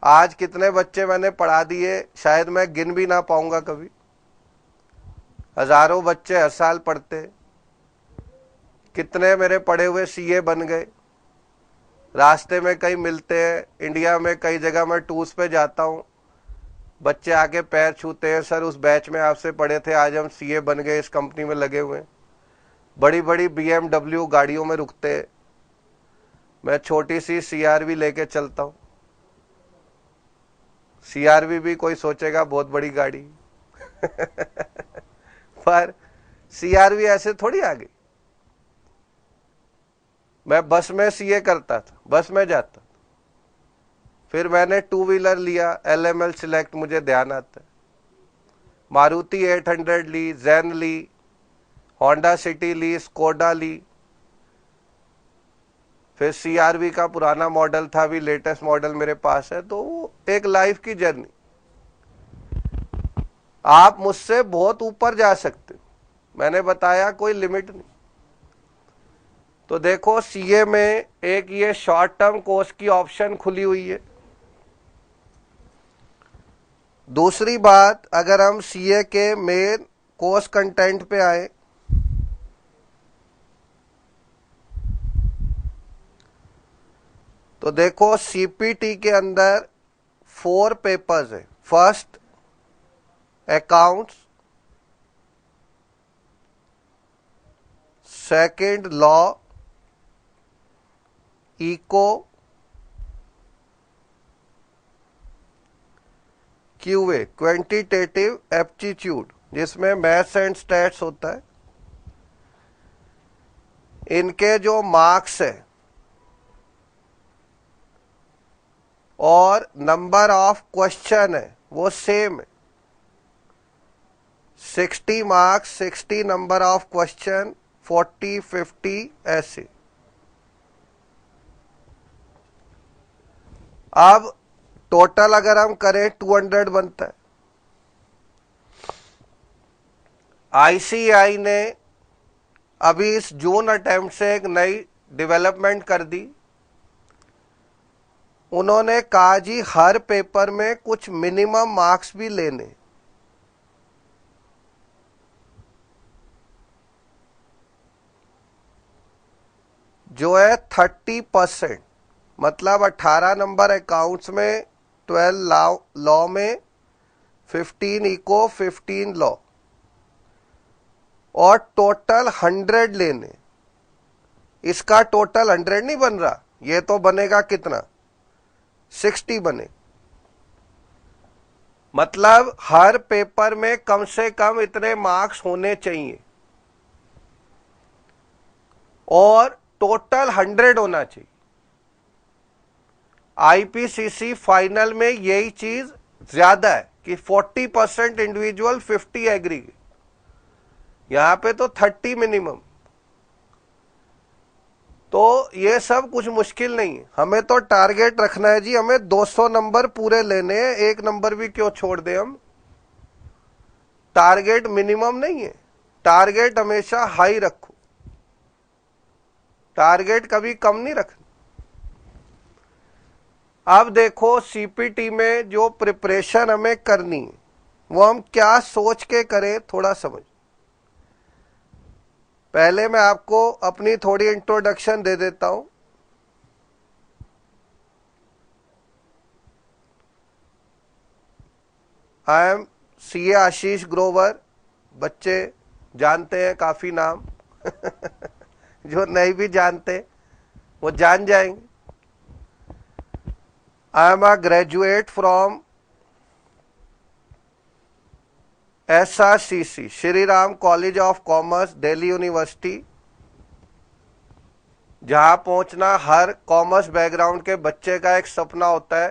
आज कितने बच्चे मैंने पढ़ा दिए शायद मैं गिन भी ना पाऊंगा कभी। हजारों बच्चे हर साल पढ़ते। कितने मेरे पढ़े हुए सीए बन गए, रास्ते में कहीं मिलते हैं। इंडिया में कई जगह मैं टूर्स पे जाता हूँ, बच्चे आके पैर छूते हैं, सर उस बैच में आपसे पढ़े थे, आज हम सीए बन गए, इस कंपनी में लगे हुए हैं। बड़ी बड़ी BMW गाड़ियों में रुकते हैं, मैं छोटी सी CRV लेके चलता हूँ। CRV भी कोई सोचेगा बहुत बड़ी गाड़ी। पर CRV ऐसे थोड़ी आ गई। मैं बस में सीए करता था, बस में जाता था। फिर मैंने 2 व्हीलर लिया, LML सिलेक्ट, मुझे ध्यान आता है। मारुति 800 ली, जैन ली, होंडा सिटी ली, स्कोडा ली। फिर CRV का पुराना मॉडल था, अभी लेटेस्ट मॉडल मेरे पास है। तो एक लाइफ की जर्नी। आप मुझसे बहुत ऊपर जा सकते, मैंने बताया कोई लिमिट नहीं। तो देखो सीए में एक ये शॉर्ट टर्म कोर्स की ऑप्शन खुली हुई है। दूसरी बात, अगर हम सीए के मेन कोर्स कंटेंट पे आए, तो देखो सीपीटी के अंदर 4 पेपर्स है। First accounts, second law, eco, QA quantitative aptitude, जिसमें मैथ्स एंड स्टैट्स होता है। इनके जो मार्क्स है और नंबर ऑफ क्वेश्चन है वो सेम है। 60 मार्क्स, 60 नंबर ऑफ क्वेश्चन, 40, 50 ऐसे। अब टोटल अगर हम करें 200 बनता है। आईसीआई ने अभी इस जून अटेम्प्ट से एक नई डेवलपमेंट कर दी। उन्होंने कहा जी हर पेपर में कुछ मिनिमम मार्क्स भी लेने। जो है 30%, मतलब 18 नंबर अकाउंट्स में, 12 लॉ में, 15 इको, 15 लॉ, और टोटल 100 लेने। इसका टोटल 100 नहीं बन रहा, ये तो बनेगा कितना, 60 बने। मतलब हर पेपर में कम से कम इतने मार्क्स होने चाहिए और टोटल 100 होना चाहिए। आईपीसीसी फाइनल में यही चीज ज्यादा है कि 40% इंडिविजुअल, 50 एग्रीगेट। यहां पे तो 30 मिनिमम। तो ये सब कुछ मुश्किल नहीं है। हमें तो टारगेट रखना है जी, हमें 200 नंबर पूरे लेने हैं, एक नंबर भी क्यों छोड़ दे हम। टारगेट मिनिमम नहीं है, टारगेट हमेशा हाई रखो, टारगेट कभी कम नहीं रखना। अब देखो सीपीटी में जो प्रिपरेशन हमें करनी है वो हम क्या सोच के करें, थोड़ा समझ। पहले मैं आपको अपनी थोड़ी इंट्रोडक्शन दे देता हूं। आई एम सीए आशीष ग्रोवर। बच्चे जानते हैं काफी नाम। जो नहीं भी जानते वो जान जाएंगे। I am a graduate from SRCC, Shri Ram college of commerce, Delhi university. जहां पहुंचना हर कॉमर्स बैकग्राउंड के बच्चे का एक सपना होता है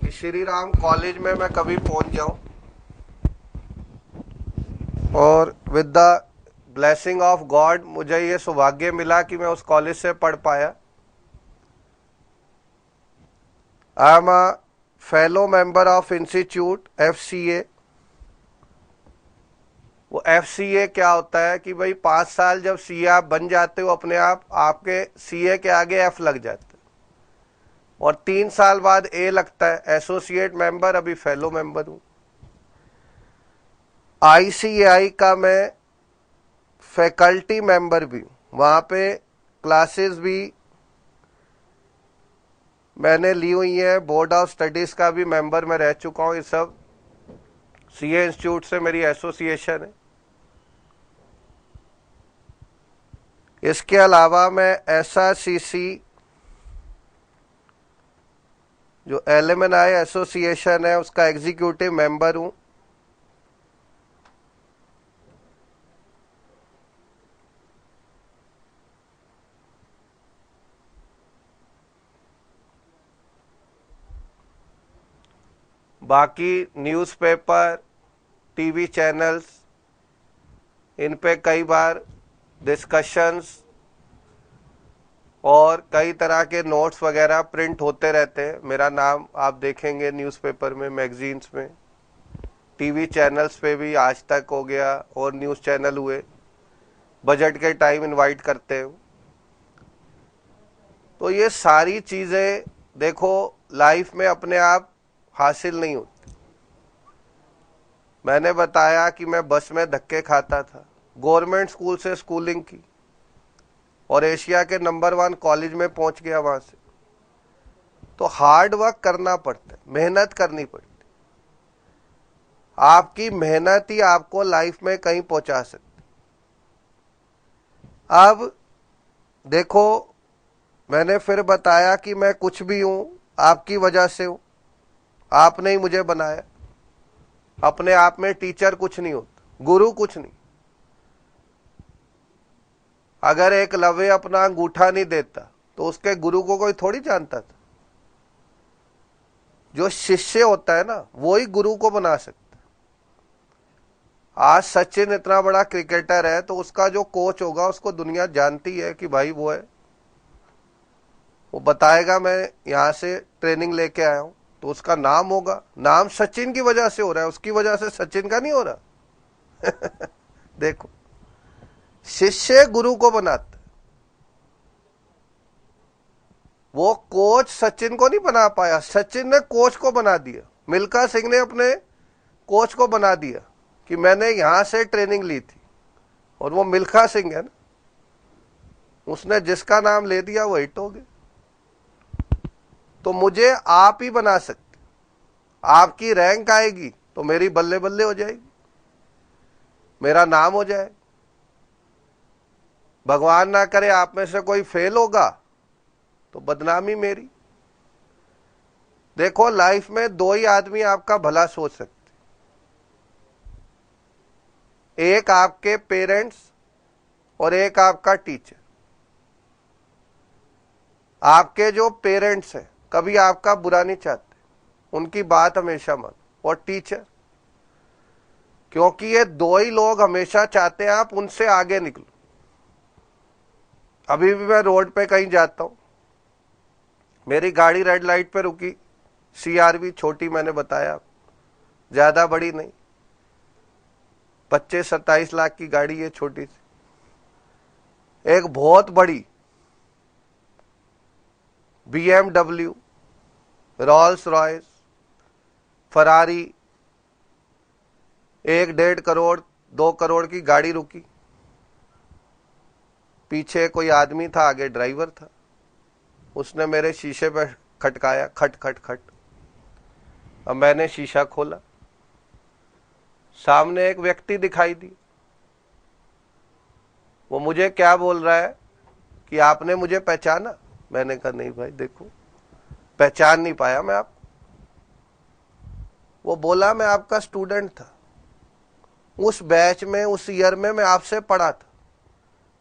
कि श्री राम कॉलेज में मैं कभी पहुंच जाऊं, और with the blessing of God मुझे ये सौभाग्य मिला कि मैं उस कॉलेज से पढ़ पाया। I am a fellow member of institute FCA। वो FCA क्या होता है कि भाई 5 साल जब CA आप बन जाते हो अपने आप, आपके CA के आगे F लग जाते हैं, और 3 साल बाद A लगता है, एसोसिएट मेंबर, अभी फेलो मेंबर हूं। ICAI का मैं फैकल्टी मेंबर भी हूं, वहां पे क्लासेस भी मैंने ली हुई है, बोर्ड ऑफ स्टडीज का भी मेंबर मैं रह चुका हूं। ये सब CA इंस्टीट्यूट से मेरी एसोसिएशन है। इसके अलावा मैं SRCC जो एलुमनाई एसोसिएशन है उसका एग्जीक्यूटिव मेंबर हूं। बाकी न्यूज़पेपर, टीवी चैनल्स, इन पे कई बार डिस्कशंस और कई तरह के नोट्स वगैरह प्रिंट होते रहते हैं। मेरा नाम आप देखेंगे न्यूज़पेपर में, मैगजीन्स में, टीवी चैनल्स पे भी आज तक हो गया, और न्यूज़ चैनल हुए, बजट के टाइम इनवाइट करते हैं। तो ये सारी चीज़ें देखो लाइफ में अपने आप हासिल नहीं होती। मैंने बताया कि मैं बस में धक्के खाता था, गवर्नमेंट स्कूल से स्कूलिंग की और एशिया के नंबर 1 कॉलेज में पहुंच गया वहां से। तो हार्ड वर्क करना पड़ता है, मेहनत करनी पड़ती है। आपकी मेहनत ही आपको लाइफ में कहीं पहुंचा सकती। अब देखो, मैंने फिर बताया कि मैं कुछ भी हूं आपकी वजह से हूं, आपने ही मुझे बनाया। अपने आप में टीचर कुछ नहीं होता, गुरु कुछ नहीं। अगर एक लवे अपना अंगूठा नहीं देता तो उसके गुरु को कोई थोड़ी जानता था। जो शिष्य होता है ना, वो ही गुरु को बना सकता। आज सचिन इतना बड़ा क्रिकेटर है तो उसका जो कोच होगा उसको दुनिया जानती है कि भाई वो है। वो बताएगा मैं यहां से ट्रेनिंग लेके आया हूं, तो उसका नाम होगा। नाम सचिन की वजह से हो रहा है, उसकी वजह से सचिन का नहीं हो रहा। देखो, शिष्य गुरु को बनाता। वो कोच सचिन को नहीं बना पाया, सचिन ने कोच को बना दिया। मिल्खा सिंह ने अपने कोच को बना दिया कि मैंने यहां से ट्रेनिंग ली थी, और वो मिल्खा सिंह है ना, उसने जिसका नाम ले दिया वो हिट हो गया। तो मुझे आप ही बना सकते। आपकी रैंक आएगी तो मेरी बल्ले बल्ले हो जाएगी, मेरा नाम हो जाए। भगवान ना करे आप में से कोई फेल होगा तो बदनामी मेरी। देखो, लाइफ में 2 ही आदमी आपका भला सोच सकते, एक आपके पेरेंट्स और एक आपका टीचर। आपके जो पेरेंट्स हैं कभी आपका बुरा नहीं चाहते, उनकी बात हमेशा मानो। और टीचर, क्योंकि ये 2 ही लोग हमेशा चाहते हैं आप उनसे आगे निकलो। अभी भी मैं रोड पे कहीं जाता हूं, मेरी गाड़ी रेड लाइट पे रुकी, CRV छोटी, मैंने बताया, ज्यादा बड़ी नहीं, 25-27 लाख की गाड़ी है छोटी सी। एक बहुत बड़ी BMW, Rolls Royce, Ferrari, 1-1.5 crore 2 crore की गाड़ी रुकी। पीछे कोई आदमी था, आगे ड्राइवर था। उसने मेरे शीशे पे खटकाया, खट खट खट। अब मैंने शीशा खोला, सामने एक व्यक्ति दिखाई दी। वो मुझे क्या बोल रहा है कि आपने मुझे पहचाना। मैंने कहा नहीं भाई, देखो पहचान नहीं पाया मैं आपको। वो बोला मैं आपका स्टूडेंट था, उस बैच में, उस ईयर में मैं आपसे पढ़ा था,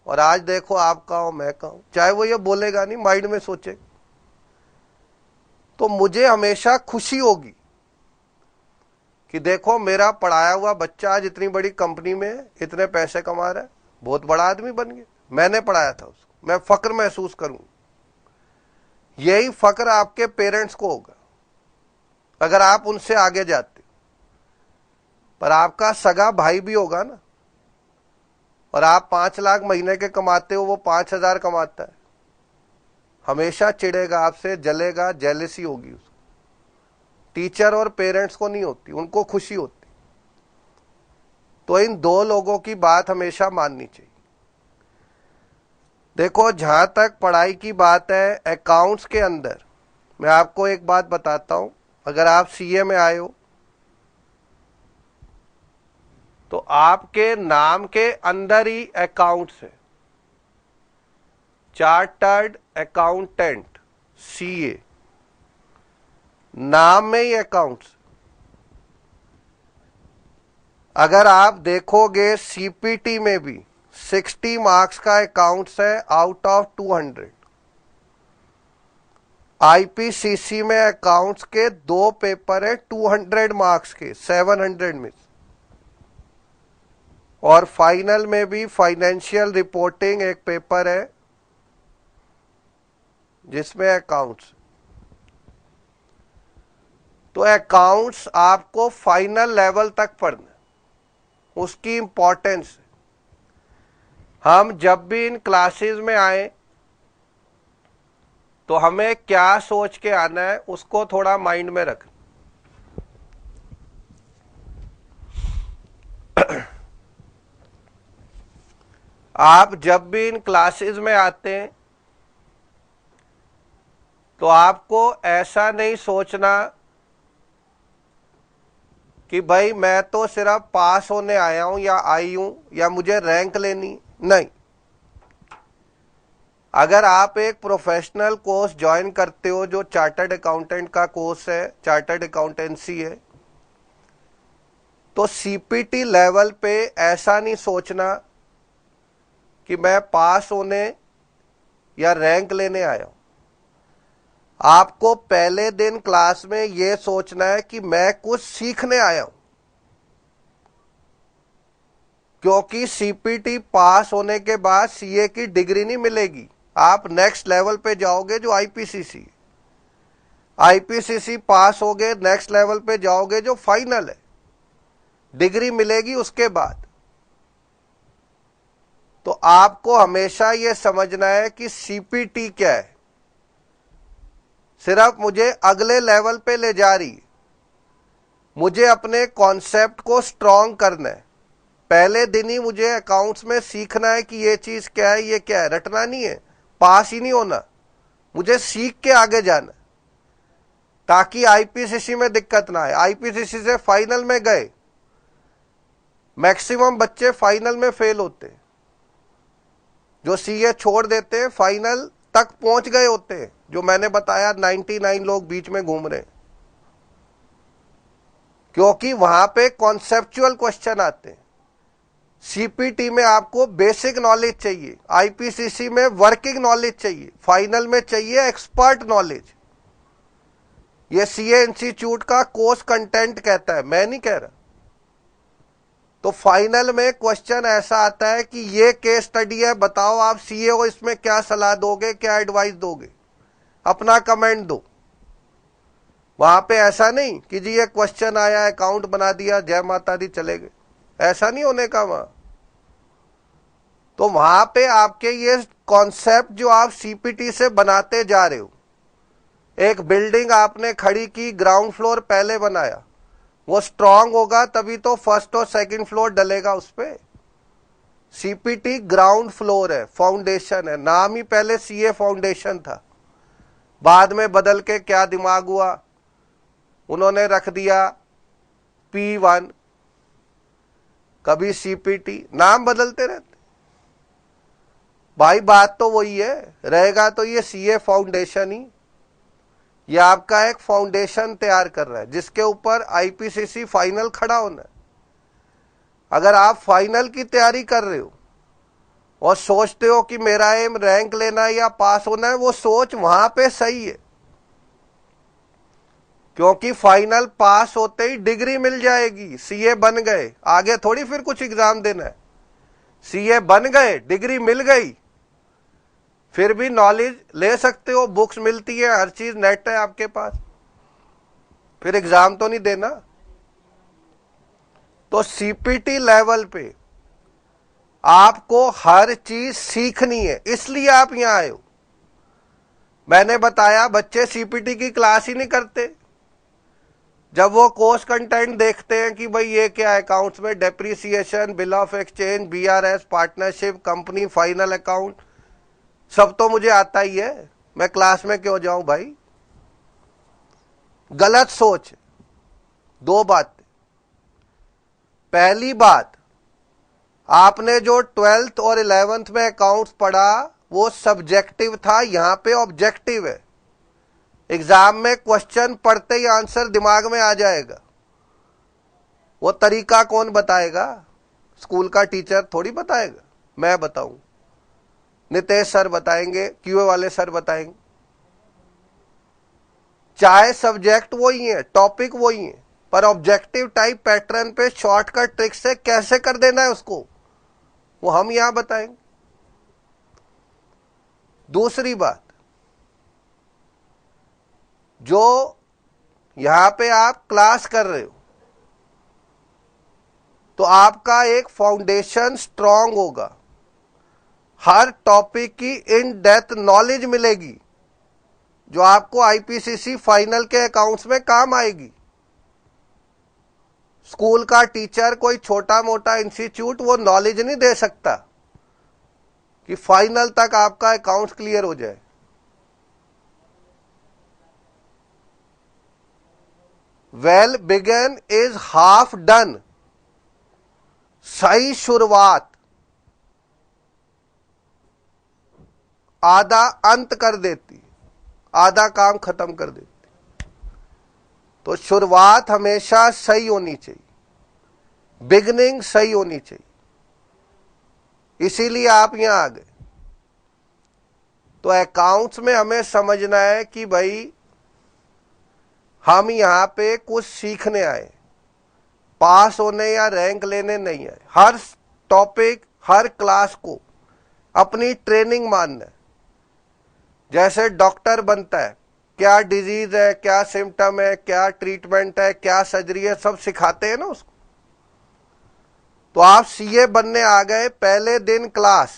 और आज देखो आप कहा हो मैं कहा हूं, चाहे वो ये बोलेगा नहीं, माइंड में सोचे, तो मुझे हमेशा खुशी होगी कि देखो मेरा पढ़ाया हुआ बच्चा आज इतनी बड़ी कंपनी में इतने पैसे कमा रहा है, बहुत बड़ा आदमी बन गया, मैंने पढ़ाया था उसको, मैं फक्र महसूस करूं। यही फक्र आपके पेरेंट्स को होगा अगर आप उनसे आगे जाते। पर आपका सगा भाई भी होगा ना, और आप 5 लाख महीने के कमाते हो, वो 5,000 कमाता है, हमेशा चिढ़ेगा आपसे, जलेगा, जेलसी होगी उसको। टीचर और पेरेंट्स को नहीं होती, उनको खुशी होती। तो इन दो लोगों की बात हमेशा माननी चाहिए। देखो जहां तक पढ़ाई की बात है, अकाउंट्स के अंदर मैं आपको एक बात बताता हूं, अगर आप सीए में आए हो तो आपके नाम के अंदर ही अकाउंट्स है, चार्टर्ड अकाउंटेंट, सीए, नाम में ही अकाउंट्स। अगर आप देखोगे सीपीटी में भी 60 मार्क्स का अकाउंट्स है आउट ऑफ 200। आईपीसीसी में अकाउंट्स के 2 पेपर है 200 मार्क्स के, 700 में। और फाइनल में भी फाइनेंशियल रिपोर्टिंग एक पेपर है जिसमें अकाउंट्स। तो अकाउंट्स आपको फाइनल लेवल तक पढ़ना, उसकी इंपॉर्टेंस। हम जब भी इन क्लासेस में आए तो हमें क्या सोच के आना है उसको थोड़ा माइंड में रखना। आप जब भी इन क्लासेस में आते हैं तो आपको ऐसा नहीं सोचना कि भाई मैं तो सिर्फ पास होने आया हूं या आई हूं या मुझे रैंक लेनी, नहीं। अगर आप एक प्रोफेशनल कोर्स ज्वाइन करते हो जो चार्टर्ड अकाउंटेंट का कोर्स है, चार्टर्ड अकाउंटेंसी है, तो सीपीटी लेवल पे ऐसा नहीं सोचना कि मैं पास होने या रैंक लेने आया हूं। आपको पहले दिन क्लास में यह सोचना है कि मैं कुछ सीखने आया हूं, क्योंकि सीपीटी पास होने के बाद सीए की डिग्री नहीं मिलेगी, आप नेक्स्ट लेवल पे जाओगे जो आईपीसीसी। आईपीसीसी पास होगे, नेक्स्ट लेवल पे जाओगे जो फाइनल है, डिग्री मिलेगी उसके बाद। तो आपको हमेशा यह समझना है कि सीपीटी क्या है, सिर्फ मुझे अगले लेवल पे ले जा रही है, मुझे अपने कॉन्सेप्ट को स्ट्रॉन्ग करना है। पहले दिन ही मुझे अकाउंट्स में सीखना है कि ये चीज क्या है, ये क्या है, रटना नहीं है, पास ही नहीं होना, मुझे सीख के आगे जाना, ताकि आईपीसीसी में दिक्कत ना आए। आईपीसीसी से फाइनल में गए, मैक्सिमम बच्चे फाइनल में फेल होते हैं, जो सीए छोड़ देते हैं फाइनल तक पहुंच गए होते हैं, जो मैंने बताया 99 लोग बीच में घूम रहे हैं, क्योंकि वहां पे कॉन्सेप्चुअल क्वेश्चन आते हैं। सीपीटी में आपको बेसिक नॉलेज चाहिए, आईपीसीसी में वर्किंग नॉलेज चाहिए, फाइनल में चाहिए एक्सपर्ट नॉलेज। ये सीए इंस्टीट्यूट का कोर्स कंटेंट कहता है, मैं नहीं कह रहा। तो फाइनल में क्वेश्चन ऐसा आता है कि ये केस स्टडी है, बताओ आप सीए हो, इसमें क्या सलाह दोगे, क्या एडवाइस दोगे, अपना कमेंट दो। वहां पे ऐसा नहीं कि जी ये क्वेश्चन आया, अकाउंट बना दिया, जय माता दी, चले गए, ऐसा नहीं होने का वहां। तो वहां पे आपके ये कॉन्सेप्ट जो आप सीपीटी से बनाते जा रहे हो, एक बिल्डिंग आपने खड़ी की, ग्राउंड फ्लोर पहले बनाया, वो स्ट्रांग होगा तभी तो फर्स्ट और सेकंड फ्लोर डलेगा उस पे। सीपीटी ग्राउंड फ्लोर है, फाउंडेशन है, नाम ही पहले सीए फाउंडेशन था, बाद में बदल के क्या दिमाग हुआ, उन्होंने रख दिया P1, कभी सीपीटी, नाम बदलते रहते भाई, बात तो वही है, रहेगा तो ये सीए फाउंडेशन ही। ये आपका एक फाउंडेशन तैयार कर रहा है जिसके ऊपर आईपीसीसी फाइनल खड़ा होना है। अगर आप फाइनल की तैयारी कर रहे हो और सोचते हो कि मेरा एम रैंक लेना है या पास होना है, वो सोच वहां पे सही है, क्योंकि फाइनल पास होते ही डिग्री मिल जाएगी, सीए बन गए, आगे थोड़ी फिर कुछ एग्जाम देना है। सीए बन गए, डिग्री मिल गई, फिर भी नॉलेज ले सकते हो, बुक्स मिलती है, हर चीज नेट है आपके पास, फिर एग्जाम तो नहीं देना। तो सीपीटी लेवल पे आपको हर चीज सीखनी है, इसलिए आप यहां आए हो। मैंने बताया बच्चे सीपीटी की क्लास ही नहीं करते। जब वो कोर्स कंटेंट देखते हैं कि भाई ये क्या है, अकाउंट्स में depreciation, bill of exchange, BRS, partnership, company final account, सब तो मुझे आता ही है, मैं क्लास में क्यों जाऊं भाई। गलत सोच। दो बातें। पहली बात, आपने जो 12th और 11th में अकाउंट्स पढ़ा वो सब्जेक्टिव था, यहां पे ऑब्जेक्टिव है। एग्जाम में क्वेश्चन पढ़ते ही आंसर दिमाग में आ जाएगा। वो तरीका कौन बताएगा? स्कूल का टीचर थोड़ी बताएगा, मैं बताऊं, नितेश सर बताएंगे, क्यूए वाले सर बताएंगे। चाहे सब्जेक्ट वही है, टॉपिक वही है, पर ऑब्जेक्टिव टाइप पैटर्न पे शॉर्टकट ट्रिक से कैसे कर देना है उसको, वो हम यहां बताएंगे। दूसरी बात, जो यहां पे आप क्लास कर रहे हो तो आपका एक फाउंडेशन स्ट्रांग होगा, हर टॉपिक की इन डेप्थ नॉलेज मिलेगी जो आपको आईपीसीसी फाइनल के अकाउंट्स में काम आएगी। स्कूल का टीचर कोई छोटा मोटा इंस्टीट्यूट वो नॉलेज नहीं दे सकता कि फाइनल तक आपका अकाउंट्स क्लियर हो जाए। Well begun is half done. सही शुरुआत आधा अंत कर देती, आधा काम खत्म कर देती। तो शुरुआत हमेशा सही होनी चाहिए, बिगनिंग सही होनी चाहिए, इसीलिए आप यहां आ गए। तो अकाउंट्स में हमें समझना है कि भाई हम यहां पे कुछ सीखने आए, पास होने या रैंक लेने नहीं आए। हर टॉपिक, हर क्लास को अपनी ट्रेनिंग मानना है। जैसे डॉक्टर बनता है, क्या डिजीज है, क्या सिम्टम है, क्या ट्रीटमेंट है, क्या सर्जरी है, सब सिखाते हैं ना उसको। तो आप सीए बनने आ गए, पहले दिन क्लास,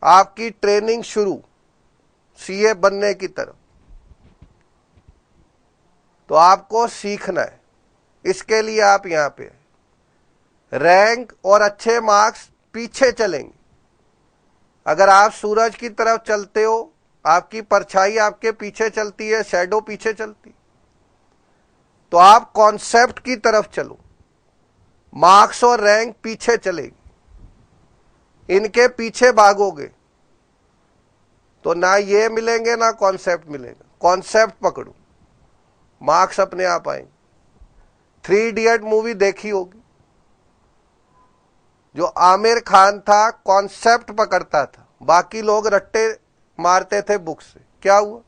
आपकी ट्रेनिंग शुरू सीए बनने की तरफ। तो आपको सीखना है, इसके लिए आप यहां पे रैंक और अच्छे मार्क्स पीछे चलेंगे। अगर आप सूरज की तरफ चलते हो, आपकी परछाई आपके पीछे चलती है, शैडो पीछे चलती, तो आप कॉन्सेप्ट की तरफ चलो, मार्क्स और रैंक पीछे चलेगी। इनके पीछे भागोगे तो ना ये मिलेंगे ना कॉन्सेप्ट मिलेगा। कॉन्सेप्ट पकड़ो, मार्क्स अपने आप आएंगे। 3 इडियट मूवी देखी होगी, जो आमिर खान था कॉन्सेप्ट पकड़ता था, बाकी लोग रट्टे मारते थे बुक से। क्या हुआ?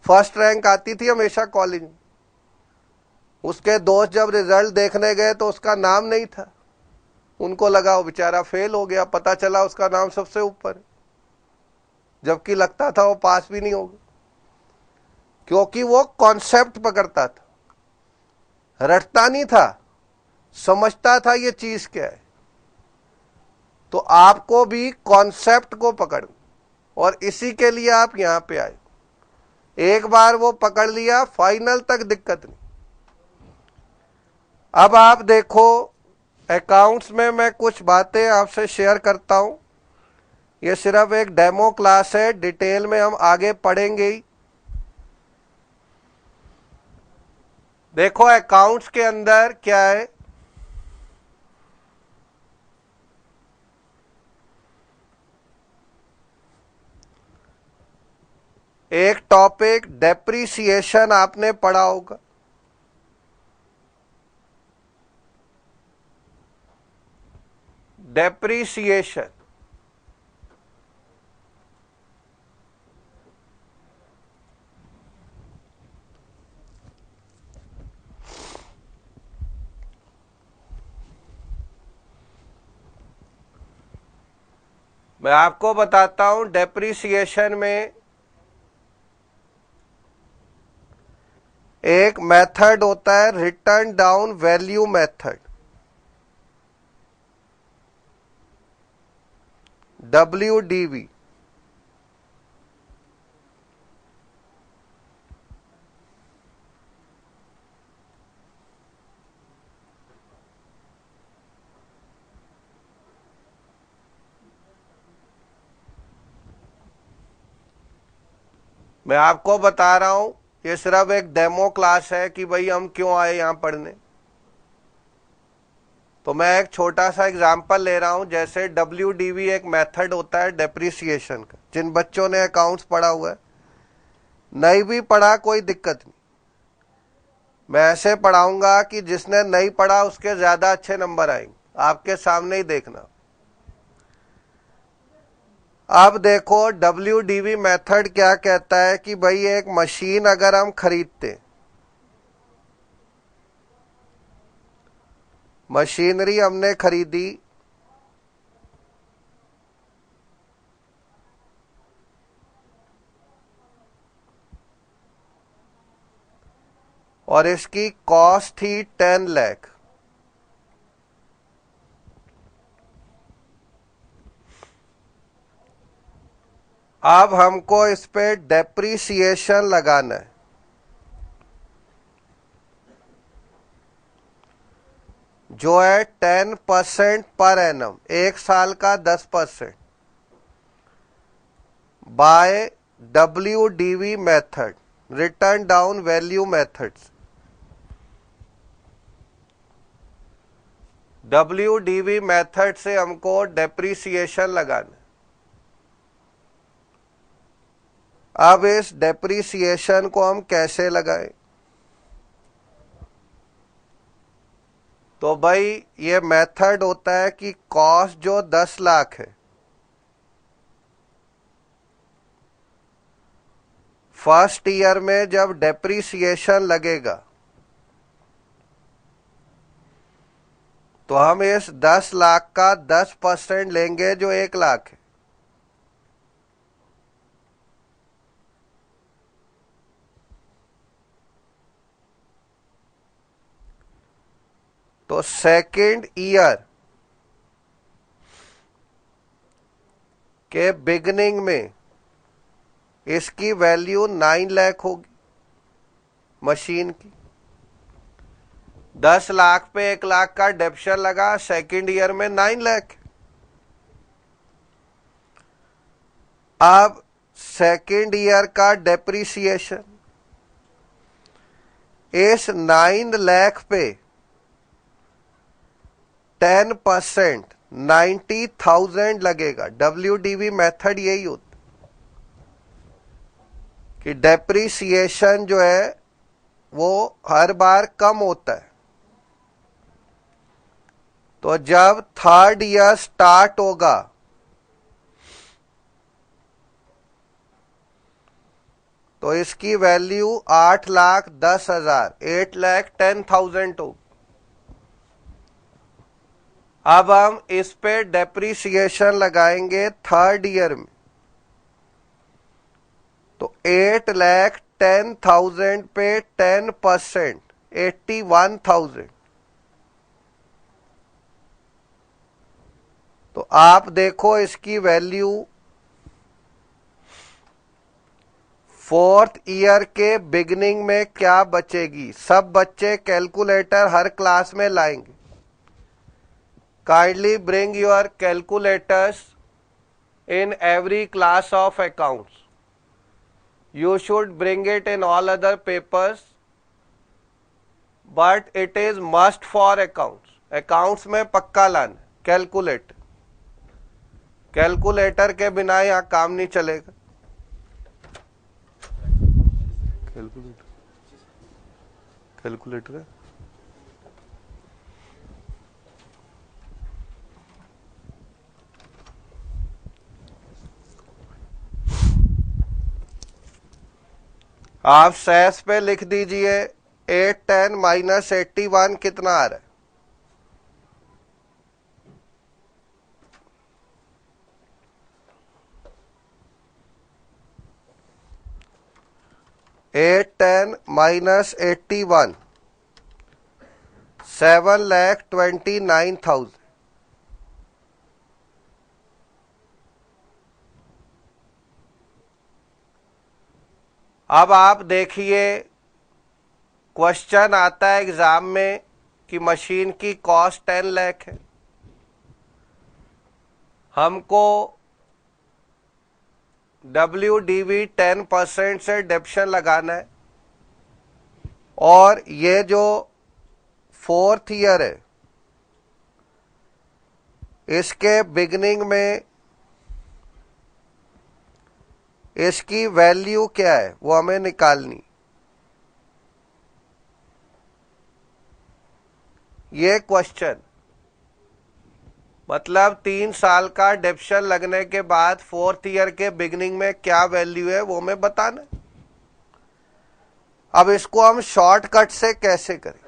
फर्स्ट रैंक आती थी हमेशा कॉलेज में। उसके दोस्त जब रिजल्ट देखने गए तो उसका नाम नहीं था, उनको लगा वो बेचारा फेल हो गया, पता चला उसका नाम सबसे ऊपर है, जबकि लगता था वो पास भी नहीं होगा, क्योंकि वो कॉन्सेप्ट पकड़ता था, रटता नहीं था, समझता था ये चीज क्या है। तो आपको भी कॉन्सेप्ट को पकड़, और इसी के लिए आप यहां पे आए। एक बार वो पकड़ लिया, फाइनल तक दिक्कत नहीं। अब आप देखो, अकाउंट्स में मैं कुछ बातें आपसे शेयर करता हूं। ये सिर्फ एक डेमो क्लास है, डिटेल में हम आगे पढ़ेंगे ही। देखो अकाउंट्स के अंदर क्या है, एक टॉपिक डेप्रिसिएशन आपने पढ़ा होगा। डेप्रीसिएशन, मैं आपको बताता हूं डेप्रीसिएशन में एक मेथड होता है return down value method, WDV। मैं आपको बता रहा हूं, ये सिर्फ एक डेमो क्लास है कि भाई हम क्यों आए यहां पढ़ने। तो मैं एक छोटा सा एग्जांपल ले रहा हूं, जैसे WDV एक मेथड होता है डेप्रिसिएशन का। जिन बच्चों ने अकाउंट्स पढ़ा हुआ है, नहीं भी पढ़ा कोई दिक्कत नहीं, मैं ऐसे पढ़ाऊंगा कि जिसने नहीं पढ़ा उसके ज्यादा अच्छे नंबर आएंगे। आपके सामने ही देखना। अब देखो WDV मेथड क्या कहता है कि भाई एक मशीन अगर हम खरीदते, मशीनरी हमने खरीदी, और इसकी कॉस्ट थी 10 लाख। अब हमको इस पे डेप्रीसिएशन लगाना है। जो है 10% पर एनम, एक साल का 10%, by WDV method, return down value methods. WDV method से हमको डेप्रीसिएशन लगाना। अब इस डेप्रीसिएशन को हम कैसे लगाएं? तो भाई ये मेथड होता है कि कॉस्ट जो 10 लाख है, फर्स्ट ईयर में जब डेप्रीसिएशन लगेगा तो हम इस 10 लाख का 10% लेंगे जो 1 लाख है। तो सेकेंड ईयर के बिगनिंग में इसकी वैल्यू 9 लाख होगी मशीन की। 10 लाख पे 1 लाख का डेप्शन लगा, सेकेंड ईयर में 9 लाख। अब सेकेंड ईयर का डेप्रीसिएशन, इस 9 लाख पे 10% 90,000 लगेगा। WDV मेथड यही होता कि डेप्रीसिएशन जो है वो हर बार कम होता है। तो जब थर्ड ईयर स्टार्ट होगा तो इसकी वैल्यू 8,10,000, 8,10,000 हो। अब हम इस पे डेप्रीसिएशन लगाएंगे थर्ड ईयर में, तो 8,10,000 पे 10%, 81,000। तो आप देखो इसकी वैल्यू फोर्थ ईयर के बिगनिंग में क्या बचेगी। सब बच्चे कैलकुलेटर हर क्लास में लाएंगे। Kindly bring your calculators in every class of accounts. You should bring it in all other papers, but it is must for accounts. Accounts में पक्का लाना कैलकुलेटर। कैलकुलेटर के बिना यहाँ काम नहीं चलेगा। कैलकुलेटर है। आप सेस पे लिख दीजिए 810 माइनस 81 कितना आ रहा है? -81 7,29,000। अब आप देखिए, क्वेश्चन आता है एग्जाम में कि मशीन की कॉस्ट 10 लाख है, हमको WDV 10% से डिडक्शन लगाना है, और ये जो 4th ईयर है इसके बिगिनिंग में इसकी वैल्यू क्या है वो हमें निकालनी। ये क्वेश्चन मतलब 3 साल का डिडक्शन लगने के बाद 4th ईयर के बिगिनिंग में क्या वैल्यू है वो हमें बताना है। अब इसको हम शॉर्टकट से कैसे करें,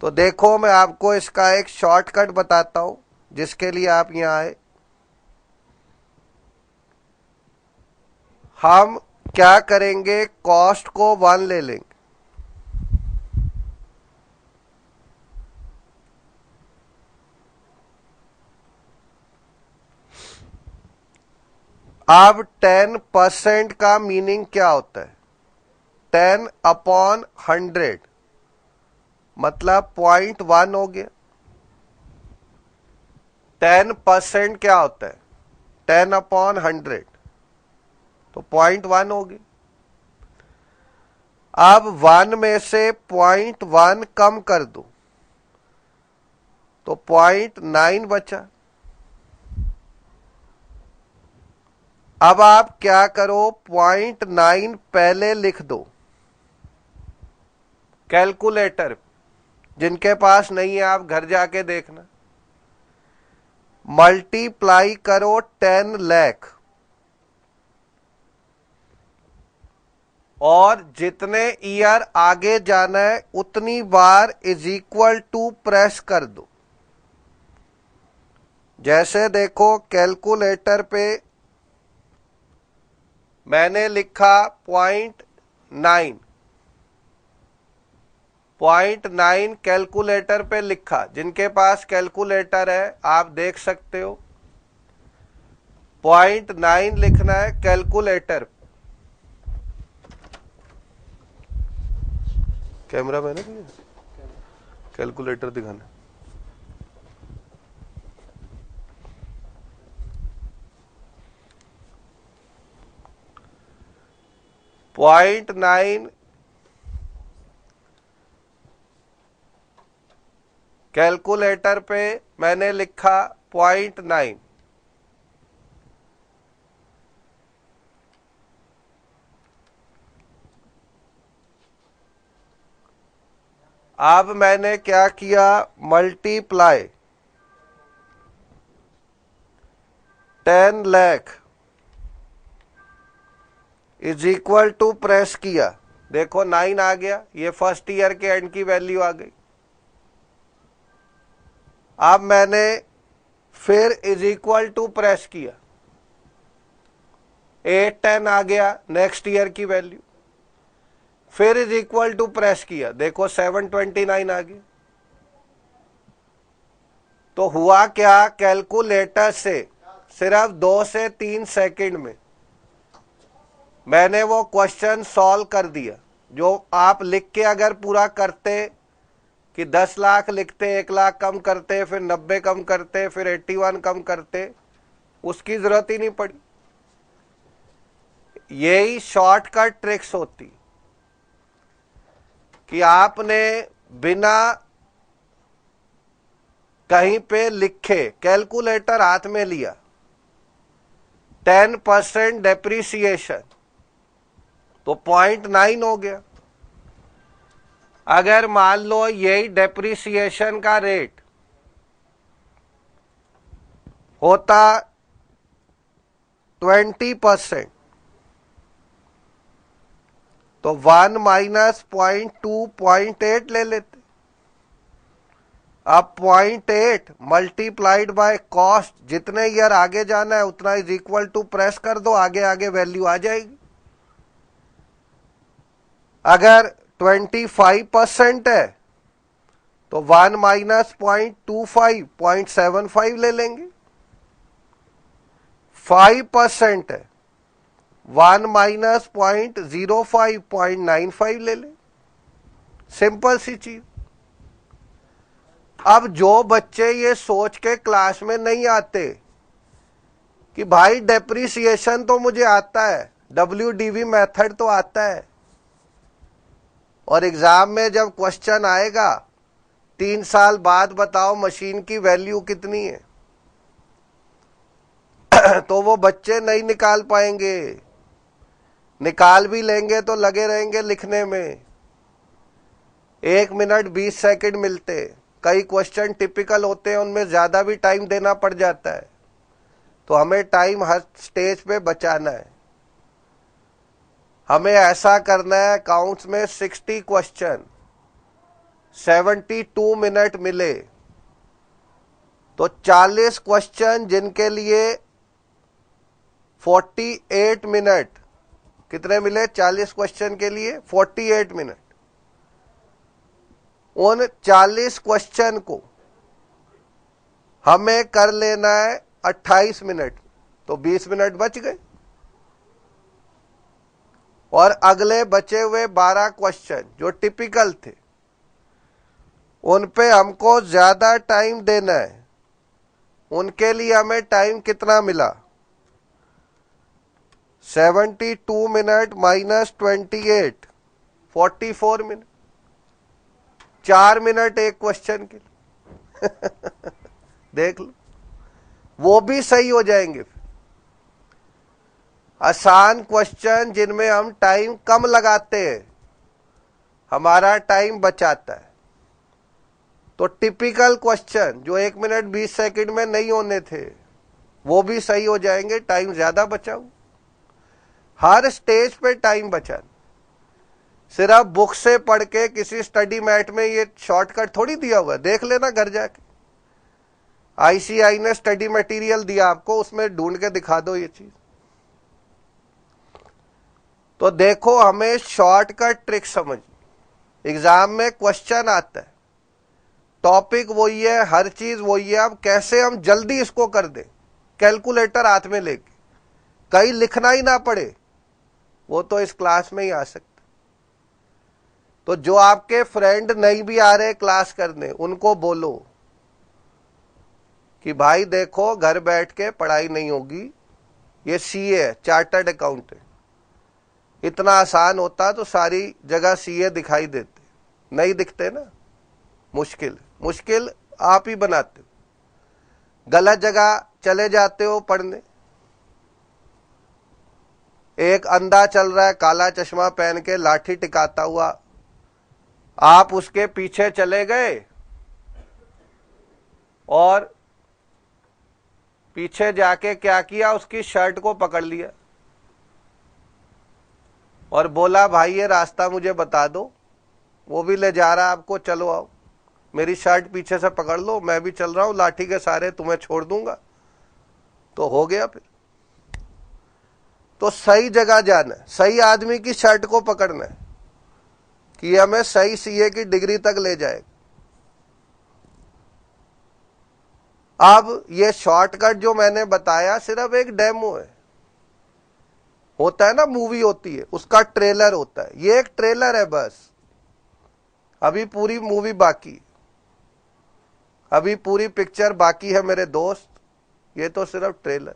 तो देखो मैं आपको इसका एक शॉर्टकट बताता हूं जिसके लिए आप यहां आए। हम क्या करेंगे, कॉस्ट को 1 ले लेंगे, अब 10% का मीनिंग क्या होता है? 10/100 मतलब 0.1 हो गया। 10% क्या होता है? 10/100 तो 0.1 हो गया। अब 1 में से 0.1 कम कर दो तो 0.9 बचा। अब आप क्या करो, 0.9 पहले लिख दो कैलकुलेटर, जिनके पास नहीं है आप घर जाके देखना, मल्टीप्लाई करो 10 लाख, और जितने ईयर आगे जाना है उतनी बार इज इक्वल टू प्रेस कर दो। जैसे देखो कैलकुलेटर पे मैंने लिखा 0.9 कैलकुलेटर पे लिखा, जिनके पास कैलकुलेटर है आप देख सकते हो 0.9 लिखना है कैलकुलेटर। कैमरा मैंने कैलकुलेटर दिखाना। पॉइंट 9 कैलकुलेटर पे मैंने लिखा 0.9। अब मैंने क्या किया, multiply 10 lakh is equal to press किया, देखो 9 आ गया, ये फर्स्ट ईयर के एंड की वैल्यू आ गई। अब मैंने फिर इज इक्वल टू प्रेस किया, 810 आ गया नेक्स्ट ईयर की वैल्यू, फिर इज इक्वल टू प्रेस किया, देखो 729 आ गया। तो हुआ क्या, कैलकुलेटर से सिर्फ 2 से 3 सेकंड में मैंने वो क्वेश्चन सॉल्व कर दिया। जो आप लिख के अगर पूरा करते कि 10 लाख लिखते, 1 लाख कम करते, फिर 90 कम करते, फिर 81 कम करते, उसकी जरूरत ही नहीं पड़ी। यही शॉर्टकट ट्रिक्स होती कि आपने बिना कहीं पे लिखे कैलकुलेटर हाथ में लिया, 10% डेप्रीसिएशन तो 0.9 हो गया। अगर मान लो यही डेप्रीसिएशन का रेट होता 20%, तो 1 माइनस 0.2 0.8 ले लेते। अब 0.8 मल्टीप्लाइड बाय कॉस्ट, जितने ईयर आगे जाना है उतना इज इक्वल टू प्रेस कर दो, आगे आगे वैल्यू आ जाएगी। अगर 25% है तो 1 माइनस 0.25 0.75 ले लेंगे। 5% है 1 माइनस 0.05 0.95 ले लें। सिंपल सी चीज। अब जो बच्चे ये सोच के क्लास में नहीं आते कि भाई डेप्रिसिएशन तो मुझे आता है, WDV मेथड तो आता है, और एग्जाम में जब क्वेश्चन आएगा 3 साल बाद बताओ मशीन की वैल्यू कितनी है, तो वो बच्चे नहीं निकाल पाएंगे। निकाल भी लेंगे तो लगे रहेंगे लिखने में। 1 मिनट 20 सेकंड मिलते, कई क्वेश्चन टिपिकल होते हैं उनमें ज्यादा भी टाइम देना पड़ जाता है। तो हमें टाइम हर स्टेज पे बचाना है। हमें ऐसा करना है अकाउंट्स में 60 क्वेश्चन 72 मिनट मिले तो 40 क्वेश्चन जिनके लिए 48 मिनट, कितने मिले 40 क्वेश्चन के लिए 48 मिनट। उन 40 क्वेश्चन को हमें कर लेना है 28 मिनट, तो 20 मिनट बच गए। और अगले बचे हुए 12 क्वेश्चन जो टिपिकल थे उन पे हमको ज्यादा टाइम देना है। उनके लिए हमें टाइम कितना मिला, 72 मिनट माइनस 28 44 मिनट। 4 मिनट एक क्वेश्चन के लिए देख लो, वो भी सही हो जाएंगे। आसान क्वेश्चन जिनमें हम टाइम कम लगाते हैं हमारा टाइम बचाता है। तो टिपिकल क्वेश्चन जो 1 मिनट 20 सेकंड में नहीं होने थे वो भी सही हो जाएंगे, टाइम ज्यादा बचाओ। हर स्टेज पे टाइम बचाना। सिर्फ बुक से पढ़ के किसी स्टडी मैट में ये शॉर्टकट थोड़ी दिया हुआ है, देख लेना घर जाके। ICI ने स्टडी मटेरियल दिया आपको, उसमें ढूंढ के दिखा दो ये चीज। तो देखो हमें शॉर्टकट ट्रिक समझ। एग्जाम में क्वेश्चन आता है, टॉपिक वही है, हर चीज वही है, अब कैसे हम जल्दी इसको कर दें कैलकुलेटर हाथ में लेके, कहीं लिखना ही ना पड़े, वो तो इस क्लास में ही आ सकता। तो जो आपके फ्रेंड नहीं भी आ रहे क्लास करने उनको बोलो कि भाई देखो घर बैठ के पढ़ाई नहीं होगी, ये CA है, चार्टर्ड अकाउंट है। इतना आसान होता तो सारी जगह CA दिखाई देते, नहीं दिखते ना। मुश्किल आप ही बनाते हो, गलत जगह चले जाते हो पढ़ने। एक अंधा चल रहा है काला चश्मा पहन के लाठी टिकाता हुआ, आप उसके पीछे चले गए और पीछे जाके क्या किया, उसकी शर्ट को पकड़ लिया और बोला भाई ये रास्ता मुझे बता दो। वो भी ले जा रहा है आपको, चलो आओ मेरी शर्ट पीछे से पकड़ लो, मैं भी चल रहा हूं, लाठी के सारे तुम्हें छोड़ दूंगा। तो हो गया फिर। तो सही जगह जाना है, सही आदमी की शर्ट को पकड़ना है कि हमें सही CA की डिग्री तक ले जाएगा। अब ये शॉर्टकट जो मैंने बताया सिर्फ एक डेमो है। होता है ना मूवी होती है, उसका ट्रेलर होता है, ये एक ट्रेलर है बस। अभी पूरी मूवी बाकी, अभी पूरी पिक्चर बाकी है मेरे दोस्त। ये तो सिर्फ ट्रेलर।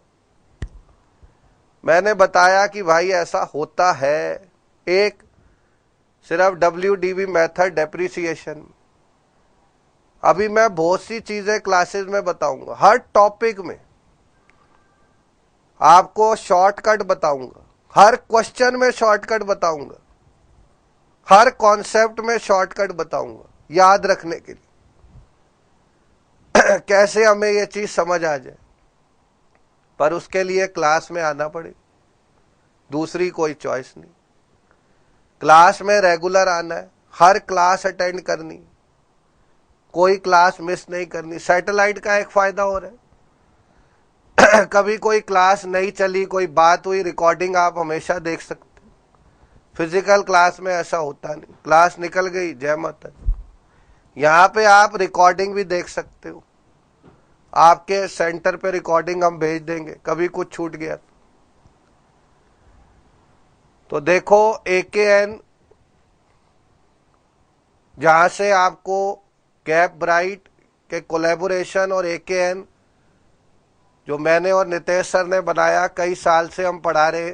मैंने बताया कि भाई ऐसा होता है। एक सिर्फ WDV मेथड डेप्रिसिएशन। अभी मैं बहुत सी चीजें क्लासेस में बताऊंगा, हर टॉपिक में आपको शॉर्टकट बताऊंगा, हर क्वेश्चन में शॉर्टकट बताऊंगा, हर कॉन्सेप्ट में शॉर्टकट बताऊंगा याद रखने के लिए कैसे हमें ये चीज समझ आ जाए। पर उसके लिए क्लास में आना पड़े, दूसरी कोई चॉइस नहीं। क्लास में रेगुलर आना है, हर क्लास अटेंड करनी, कोई क्लास मिस नहीं करनी। सैटेलाइट का एक फायदा हो रहा है कभी कोई क्लास नहीं चली, कोई बात हुई, रिकॉर्डिंग आप हमेशा देख सकते। फिजिकल क्लास में ऐसा होता नहीं, क्लास निकल गई जय माता। यहां पे आप रिकॉर्डिंग भी देख सकते हो, आपके सेंटर पे रिकॉर्डिंग हम भेज देंगे, कभी कुछ छूट गया तो देखो AKN, जहां से आपको गैप ब्राइट के कोलैबोरेशन और AKN जो मैंने और नितेश सर ने बनाया, कई साल से हम पढ़ा रहे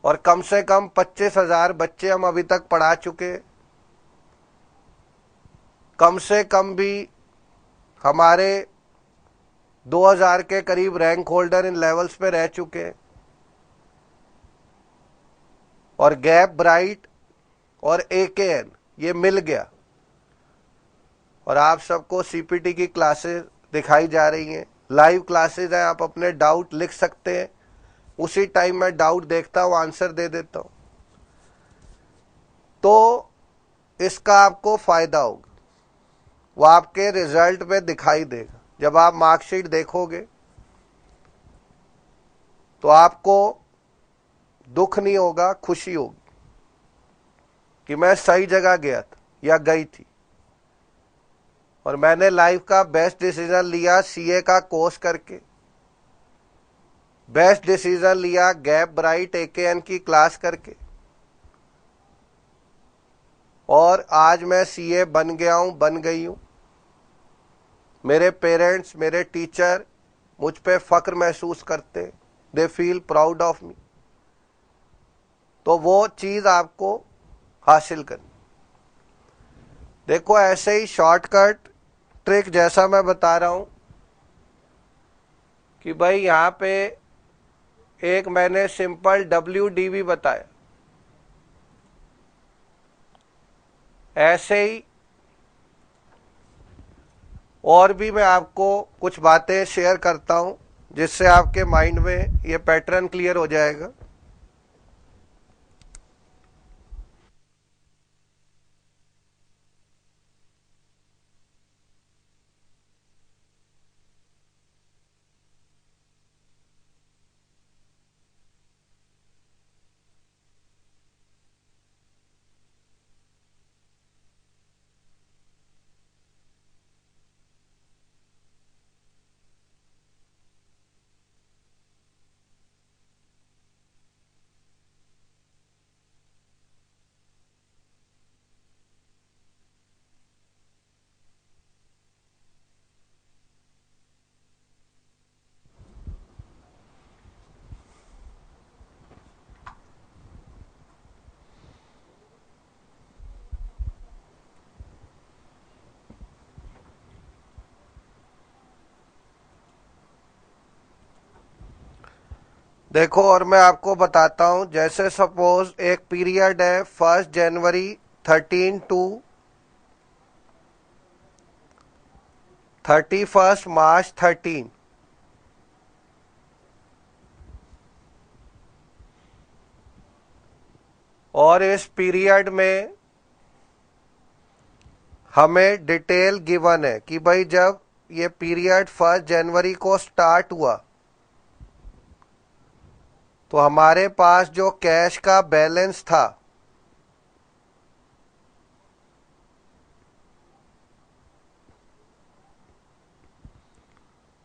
और कम से कम 25,000 बच्चे हम अभी तक पढ़ा चुके। कम से कम भी हमारे 2,000 के करीब रैंक होल्डर इन लेवल्स पे रह चुके। और गैप ब्राइट और AKN ये मिल गया और आप सबको CPT की क्लासेस दिखाई जा रही हैं, लाइव क्लासेस हैं, आप अपने डाउट लिख सकते हैं, उसी टाइम मैं डाउट देखता हूं, आंसर दे देता हूं। तो इसका आपको फायदा होगा, वो आपके रिजल्ट पे दिखाई देगा। जब आप मार्कशीट देखोगे तो आपको दुख नहीं होगा, खुशी होगी कि मैं सही जगह गया था या गई थी और मैंने लाइफ का बेस्ट डिसीजन लिया CA का कोर्स करके, बेस्ट डिसीजन लिया गैप ब्राइट AKN की क्लास करके, और आज मैं CA बन गया हूं, बन गई हूं। मेरे पेरेंट्स, मेरे टीचर मुझ पे फख्र महसूस करते, they feel proud of me. तो वो चीज आपको हासिल करनी। देखो ऐसे ही शॉर्टकट ट्रिक जैसा मैं बता रहा हूं कि भाई यहां पे एक मैंने सिंपल WDV बताया, ऐसे ही और भी मैं आपको कुछ बातें शेयर करता हूं जिससे आपके माइंड में ये पैटर्न क्लियर हो जाएगा। देखो और मैं आपको बताता हूं, जैसे सपोज एक पीरियड है 1 जनवरी 13 टू 31 मार्च 13, और इस पीरियड में हमें डिटेल गिवन है कि भाई जब ये पीरियड 1 जनवरी को स्टार्ट हुआ तो हमारे पास जो कैश का बैलेंस था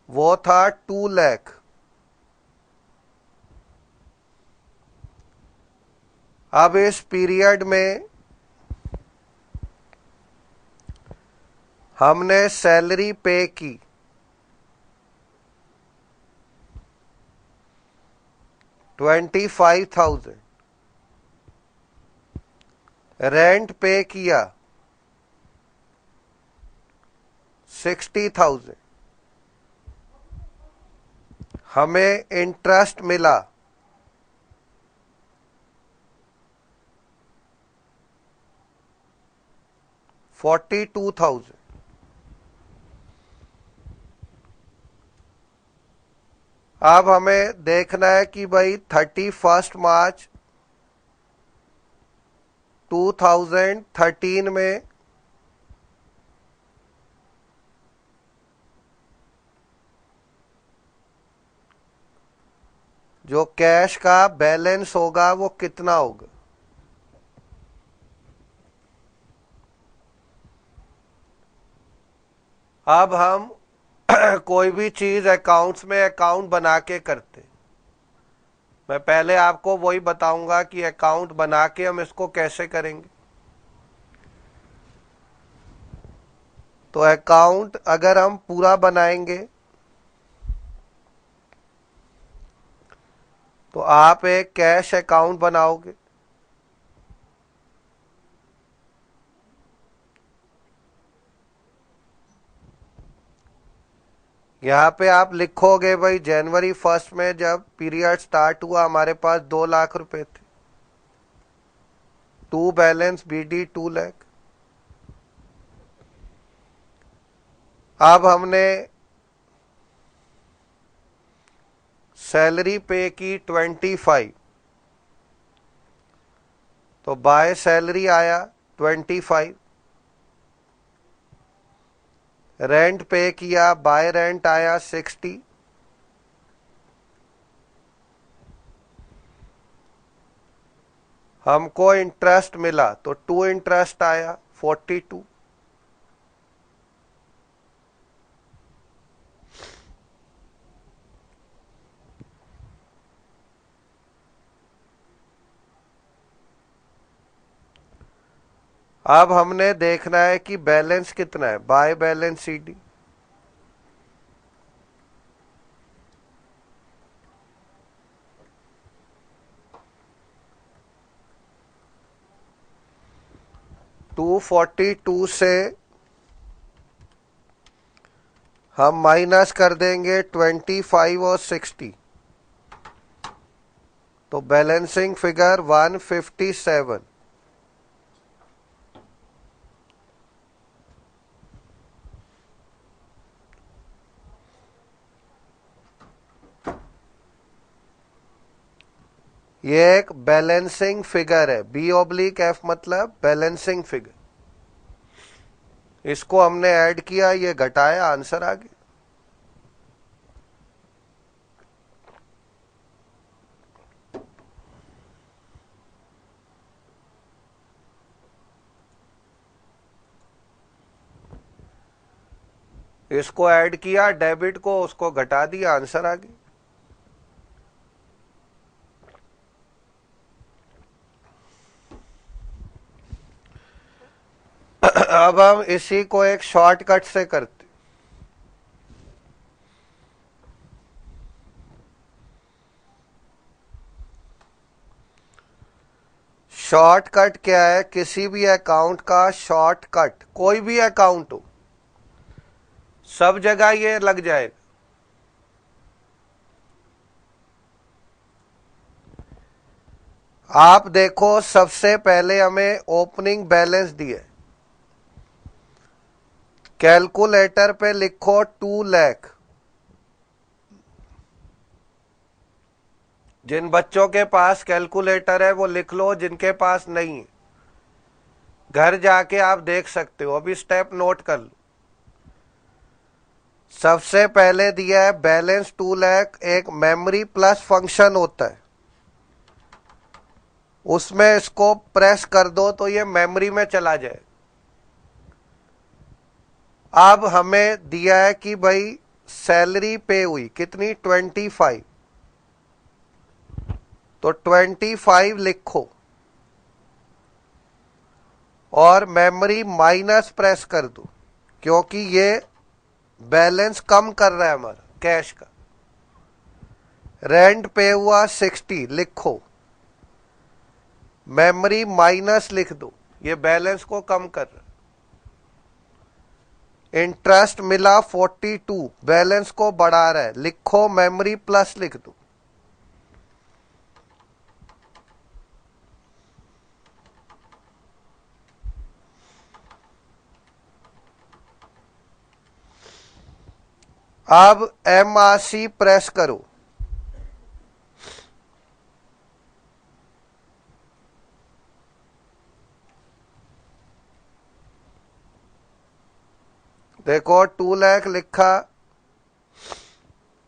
वो था 2 लाख। अब इस पीरियड में हमने सैलरी पे की 25,000, रेंट पे किया 60,000, हमें इंटरेस्ट मिला 42,000। अब हमें देखना है कि भाई 31 मार्च 2013 में जो कैश का बैलेंस होगा वो कितना होगा? अब हम कोई भी चीज अकाउंट्स में अकाउंट बना के करते, मैं पहले आपको वही बताऊंगा कि अकाउंट बना के हम इसको कैसे करेंगे। तो अकाउंट अगर हम पूरा बनाएंगे तो आप एक कैश अकाउंट बनाओगे, यहां पे आप लिखोगे भाई जनवरी 1 में जब पीरियड स्टार्ट हुआ हमारे पास 2 लाख रुपए थे, टू बैलेंस BD 2 लाख। अब हमने सैलरी पे की 25, तो बाय सैलरी आया 25, रेंट पे किया बाय रेंट आया 60, हमको इंटरेस्ट मिला तो टू इंटरेस्ट आया 42, अब हमने देखना है कि बैलेंस कितना है, बाय बैलेंस CD। टू 42 से हम माइनस कर देंगे 25 और 60, तो बैलेंसिंग फिगर 157। ये एक बैलेंसिंग फिगर है, B/F मतलब बैलेंसिंग फिगर। इसको हमने ऐड किया, ये घटाया, आंसर आ गया। इसको ऐड किया डेबिट को, उसको घटा दिया, आंसर आ गया। अब हम इसी को एक शॉर्टकट से करते। शॉर्टकट क्या है? किसी भी अकाउंट का शॉर्टकट, कोई भी अकाउंट हो, सब जगह ये लग जाएगा। आप देखो, सबसे पहले हमें ओपनिंग बैलेंस दिया, कैलकुलेटर पे लिखो 2 लाख। जिन बच्चों के पास कैलकुलेटर है वो लिख लो, जिनके पास नहीं है घर जाके आप देख सकते हो, अभी स्टेप नोट कर लो। सबसे पहले दिया है बैलेंस 2 लाख, एक मेमोरी प्लस फंक्शन होता है, उसमें इसको प्रेस कर दो तो ये मेमोरी में चला जाए। अब हमें दिया है कि भाई सैलरी पे हुई कितनी, 25, तो 25 लिखो और मेमोरी माइनस प्रेस कर दो, क्योंकि ये बैलेंस कम कर रहा है हमारा कैश का। रेंट पे हुआ 60 लिखो, मेमोरी माइनस लिख दो, ये बैलेंस को कम कर रहा है। इंटरेस्ट मिला 42, बैलेंस को बढ़ा रहा है, लिखो मेमोरी प्लस लिख दो। अब MRC प्रेस करो, देखो 2 लाख लिखा,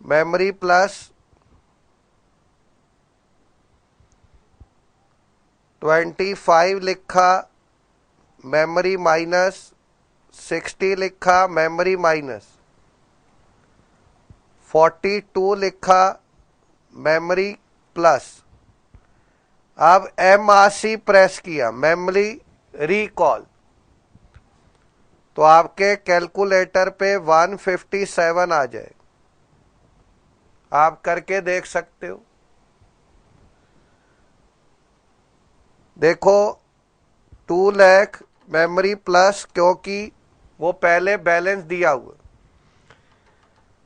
मेमोरी प्लस 25 लिखा, मेमोरी माइनस 60 लिखा, मेमोरी माइनस 42 लिखा, मेमोरी प्लस। अब MRC प्रेस किया, मेमोरी रिकॉल, तो आपके कैलकुलेटर पे 157 आ जाए। आप करके देख सकते हो। देखो 2 लाख मेमोरी प्लस, क्योंकि वो पहले बैलेंस दिया हुआ।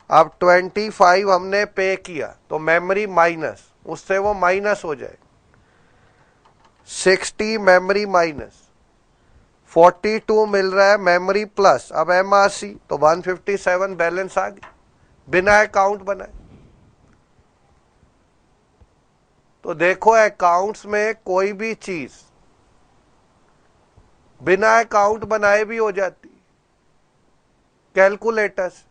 अब 25 हमने पे किया तो मेमोरी माइनस, उससे वो माइनस हो जाए। 60 मेमोरी माइनस, 42 मिल रहा है मेमोरी प्लस। अब MRC तो 157 बैलेंस आ गया बिना अकाउंट बनाए। तो देखो अकाउंट्स में कोई भी चीज बिना अकाउंट बनाए भी हो जाती कैलकुलेटर्स।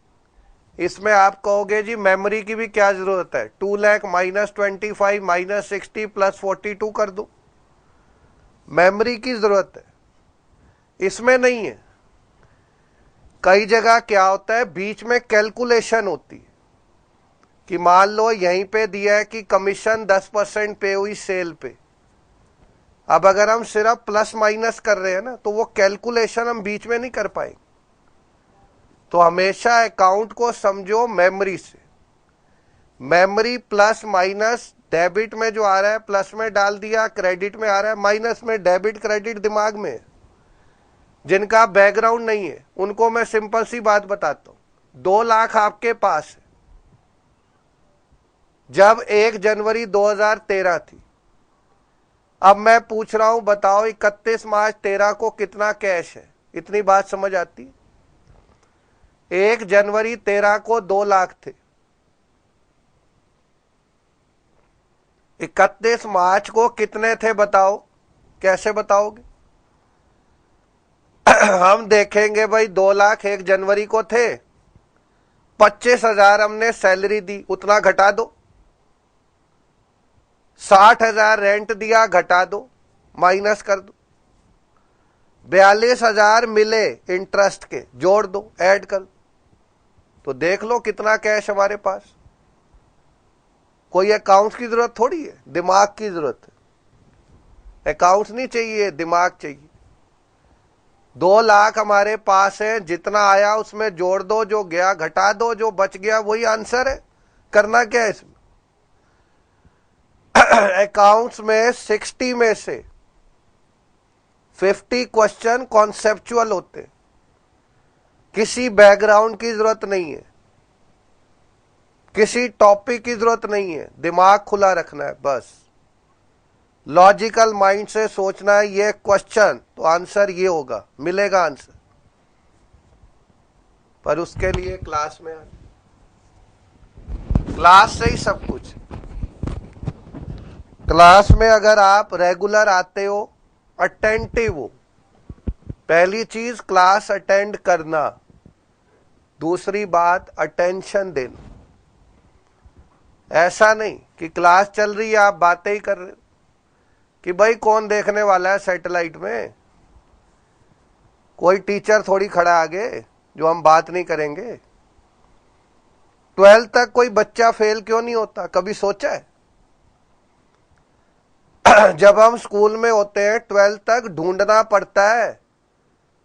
इसमें आप कहोगे जी मेमोरी की भी क्या जरूरत है, 2 लाख माइनस 25 माइनस 60 प्लस 42 कर दो, मेमोरी की जरूरत है, इसमें नहीं है। कई जगह क्या होता है, बीच में कैलकुलेशन होती है कि मान लो यहीं पे दिया है कि कमीशन 10% पे हुई सेल पे। अब अगर हम सिर्फ प्लस माइनस कर रहे हैं ना, तो वो कैलकुलेशन हम बीच में नहीं कर पाएंगे। तो हमेशा अकाउंट को समझो मेमोरी से। मेमोरी प्लस माइनस, डेबिट में जो आ रहा है प्लस में डाल दिया, क्रेडिट में आ रहा है माइनस में। डेबिट क्रेडिट दिमाग में है। जिनका बैकग्राउंड नहीं है उनको मैं सिंपल सी बात बताता हूं। 2 लाख आपके पास है जब 1 जनवरी 2013 थी। अब मैं पूछ रहा हूं, बताओ 31 मार्च 13 को कितना कैश है? इतनी बात समझ आती है? 1 जनवरी 13 को 2 लाख थे, 31 मार्च को कितने थे बताओ? कैसे बताओगे? हम देखेंगे भाई 2 लाख 1 जनवरी को थे, 25,000 हमने सैलरी दी, उतना घटा दो। 60,000 रेंट दिया, घटा दो, माइनस कर दो। 42,000 मिले इंटरेस्ट के, जोड़ दो, ऐड कर दो। तो देख लो कितना कैश हमारे पास। कोई अकाउंट्स की जरूरत थोड़ी है, दिमाग की जरूरत है। अकाउंट्स नहीं चाहिए, दिमाग चाहिए। 2 लाख हमारे पास है, जितना आया उसमें जोड़ दो, जो गया घटा दो, जो बच गया वही आंसर है। करना क्या है इसमें? अकाउंट्स में 60 में से 50 क्वेश्चन कॉन्सेप्चुअल होते, किसी बैकग्राउंड की जरूरत नहीं है, किसी टॉपिक की जरूरत नहीं है, दिमाग खुला रखना है बस। लॉजिकल माइंड से सोचना है ये क्वेश्चन, तो आंसर ये होगा, मिलेगा आंसर। पर उसके लिए क्लास में आना, क्लास से ही सब कुछ। क्लास में अगर आप रेगुलर आते हो, अटेंटिव हो, पहली चीज क्लास अटेंड करना, दूसरी बात अटेंशन देना। ऐसा नहीं कि क्लास चल रही है आप बातें ही कर रहे हो कि भाई कौन देखने वाला है सैटेलाइट में, कोई टीचर थोड़ी खड़ा आगे जो हम बात नहीं करेंगे। 12th तक कोई बच्चा फेल क्यों नहीं होता, कभी सोचा है? जब हम स्कूल में होते हैं 12th तक ढूंढना पड़ता है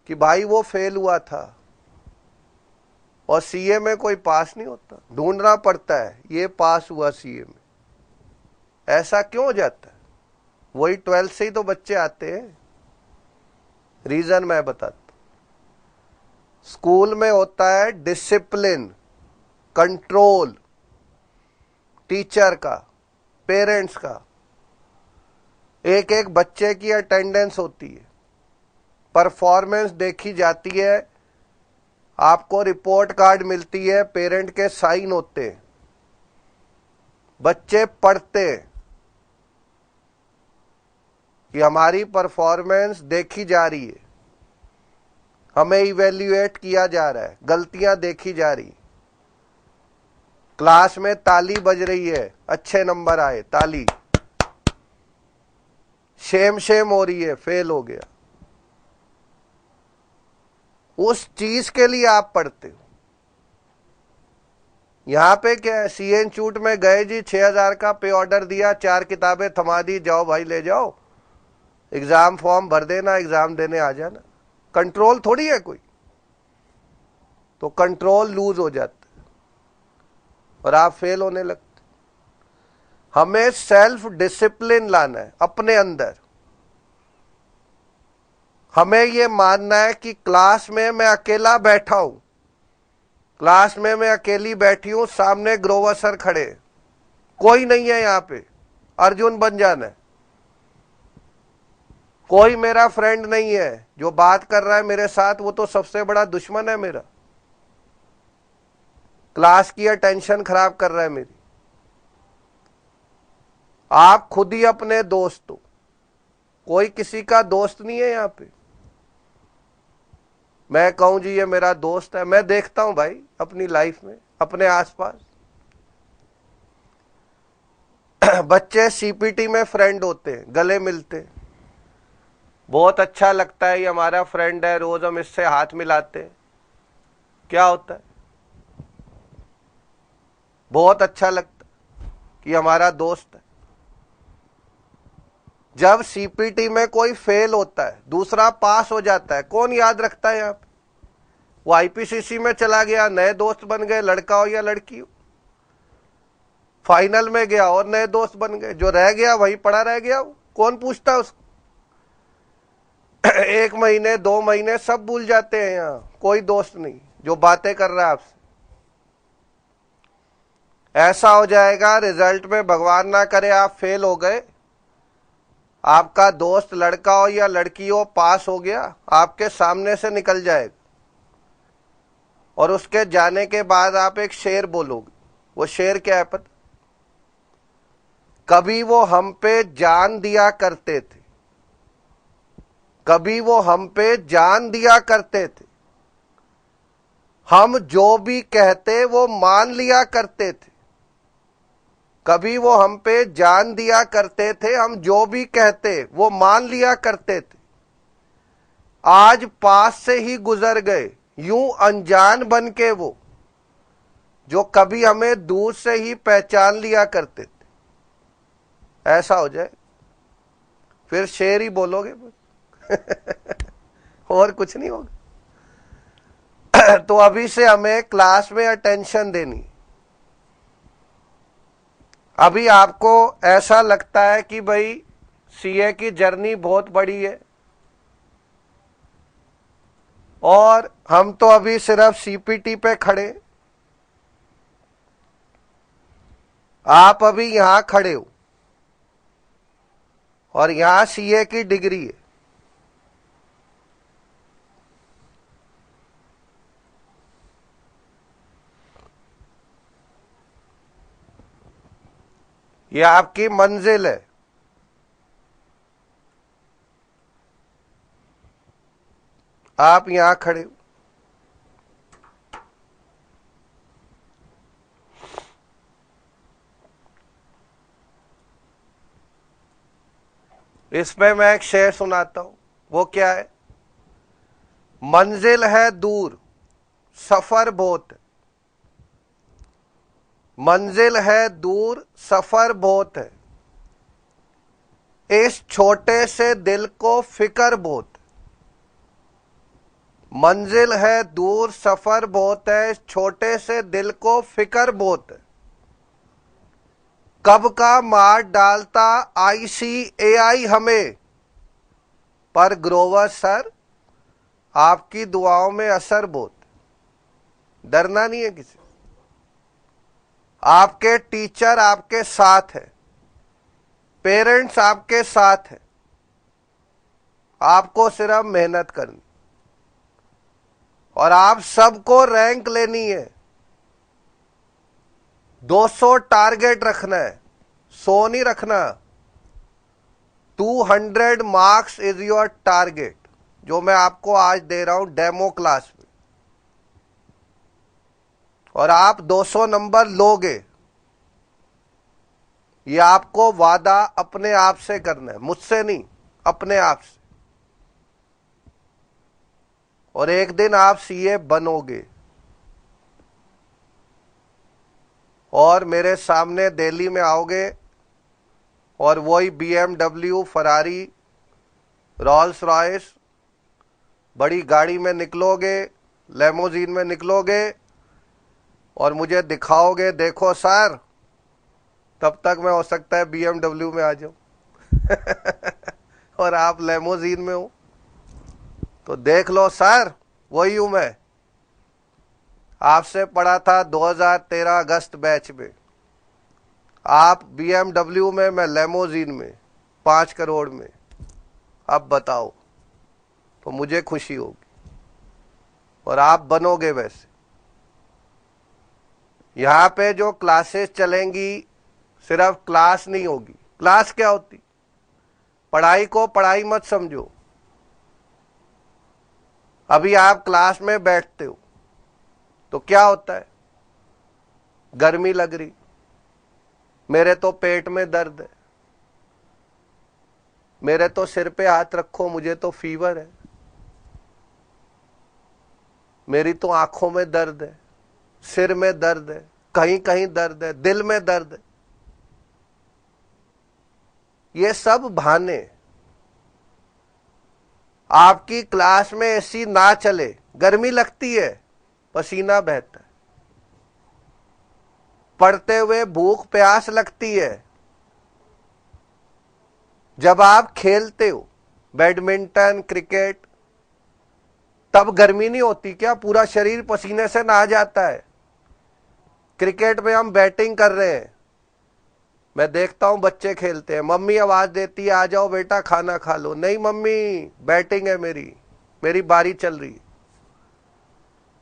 कि भाई वो फेल हुआ था, और सीए में कोई पास नहीं होता, ढूंढना पड़ता है ये पास हुआ सीए में। ऐसा क्यों हो जाता है? वही 12th से ही तो बच्चे आते हैं। रीजन मैं बताता हूं। स्कूल में होता है डिसिप्लिन, कंट्रोल, टीचर का, पेरेंट्स का। एक एक बच्चे की अटेंडेंस होती है, परफॉर्मेंस देखी जाती है, आपको रिपोर्ट कार्ड मिलती है, पेरेंट के साइन होते हैं, बच्चे पढ़ते हैं कि हमारी परफॉर्मेंस देखी जा रही है। हमें इवेल्युएट किया जा रहा है, गलतियां देखी जा रही, क्लास में ताली बज रही है, अच्छे नंबर आए, ताली, शेम शेम हो रही है, फेल हो गया। उस चीज के लिए आप पढ़ते हो। यहां पे क्या है, सीए इंस्टीट्यूट में गए जी, 6,000 का पे ऑर्डर दिया, 4 किताबें थमा दी, जाओ भाई ले जाओ, एग्जाम फॉर्म भर देना, एग्जाम देने आ जाना। कंट्रोल थोड़ी है कोई, तो कंट्रोल लूज हो जाता है और आप फेल होने लगते। हमें सेल्फ डिसिप्लिन लाना है अपने अंदर। हमें यह मानना है कि क्लास में मैं अकेला बैठा हूं, क्लास में मैं अकेली बैठी हूं, सामने ग्रोवर सर खड़े, कोई नहीं है यहां पे, अर्जुन बन जाना है। कोई मेरा फ्रेंड नहीं है, जो बात कर रहा है मेरे साथ वो तो सबसे बड़ा दुश्मन है मेरा, क्लास की अटेंशन खराब कर रहा है मेरी। आप खुद ही अपने दोस्त हो, कोई किसी का दोस्त नहीं है यहां पे। मैं कहूं जी ये मेरा दोस्त है, मैं देखता हूं भाई अपनी लाइफ में, अपने आसपास बच्चे सीपीटी में फ्रेंड होते हैं, गले मिलते हैं, बहुत अच्छा लगता है, ये हमारा फ्रेंड है, रोज हम इससे हाथ मिलाते हैं। क्या होता है, बहुत अच्छा लगता है कि हमारा दोस्त है। जब सीपीटी में कोई फेल होता है, दूसरा पास हो जाता है, कौन याद रखता है? यहां पे वो आईपीसीसी में चला गया, नए दोस्त बन गए, लड़का हो या लड़की हो, फाइनल में गया और नए दोस्त बन गए, जो रह गया वही पड़ा रह गया, कौन पूछता है उसको? 1 महीने 2 महीने सब भूल जाते हैं, यहां कोई दोस्त नहीं जो बातें कर रहा है आपसे। ऐसा हो जाएगा रिजल्ट में, भगवान ना करे आप फेल हो गए, आपका दोस्त लड़का हो या लड़की हो पास हो गया, आपके सामने से निकल जाएगा और उसके जाने के बाद आप एक शेर बोलोगे। वो शेर क्या है पता? कभी वो हम पे जान दिया करते थे, कभी वो हम पे जान दिया करते थे, हम जो भी कहते वो मान लिया करते थे। कभी वो हम पे जान दिया करते थे, हम जो भी कहते वो मान लिया करते थे। आज पास से ही गुजर गए, यूं अनजान बन के वो, जो कभी हमें दूर से ही पहचान लिया करते थे। ऐसा हो जाए फिर शेर ही बोलोगे और कुछ नहीं होगा। तो अभी से हमें क्लास में अटेंशन देनी। अभी आपको ऐसा लगता है कि भाई सीए की जर्नी बहुत बड़ी है और हम तो अभी सिर्फ सीपीटी पे खड़े, आप अभी यहां खड़े हो और यहां सीए की डिग्री है। ये आपकी मंजिल है। आप यहां खड़े हो, इसमें मैं एक शेर सुनाता हूं। वो क्या है? मंजिल है दूर, सफर बहुत, मंजिल है दूर, सफर बहुत है, इस छोटे से दिल को फिक्र बहुत। मंजिल है दूर, सफर बहुत है, इस छोटे से दिल को फिक्र बहुत है। कब का मार डालता आईसीएआई हमें, पर ग्रोवर सर आपकी दुआओं में असर बहुत। डरना नहीं है किसी, आपके टीचर आपके साथ है, पेरेंट्स आपके साथ है, आपको सिर्फ मेहनत करनी और आप सबको रैंक लेनी है। 200 टारगेट रखना है, 100 नहीं रखना। 200 मार्क्स इज योर टारगेट, जो मैं आपको आज दे रहा हूं डेमो क्लास में, और आप 200 नंबर लोगे, ये आपको वादा अपने आप से करना है, मुझसे नहीं, अपने आप से। और एक दिन आप सीए बनोगे और मेरे सामने दिल्ली में आओगे और वही बीएमडब्ल्यू, फरारी, रोल्स रॉयस बड़ी गाड़ी में निकलोगे, लेमोजीन में निकलोगे और मुझे दिखाओगे, देखो सर। तब तक मैं हो सकता है बीएमडब्ल्यू में आ जाऊं और आप लेमोजीन में हो, तो देख लो सर, वही हूं मैं। आपसे पढ़ा था 2013 अगस्त बैच में, आप बीएमडब्ल्यू में, मैं लेमोजीन में, 5 करोड़ में। अब बताओ, तो मुझे खुशी होगी और आप बनोगे वैसे। यहां पे जो क्लासेस चलेंगी, सिर्फ क्लास नहीं होगी। क्लास क्या होती? पढ़ाई को पढ़ाई मत समझो। अभी आप क्लास में बैठते हो तो क्या होता है? गर्मी लग रही, मेरे तो पेट में दर्द है, मेरे तो सिर पे हाथ रखो, मुझे तो फीवर है, मेरी तो आंखों में दर्द है, सिर में दर्द है, कहीं कहीं दर्द है, दिल में दर्द है। ये सब बहाने। आपकी क्लास में एसी ना चले, गर्मी लगती है, पसीना बहता है, पढ़ते हुए भूख प्यास लगती है। जब आप खेलते हो बैडमिंटन, क्रिकेट, तब गर्मी नहीं होती क्या? पूरा शरीर पसीने से नहा जाता है। क्रिकेट में हम बैटिंग कर रहे हैं, मैं देखता हूं बच्चे खेलते हैं, मम्मी आवाज देती है, आ जाओ बेटा खाना खा लो। नहीं मम्मी, बैटिंग है मेरी बारी चल रही है।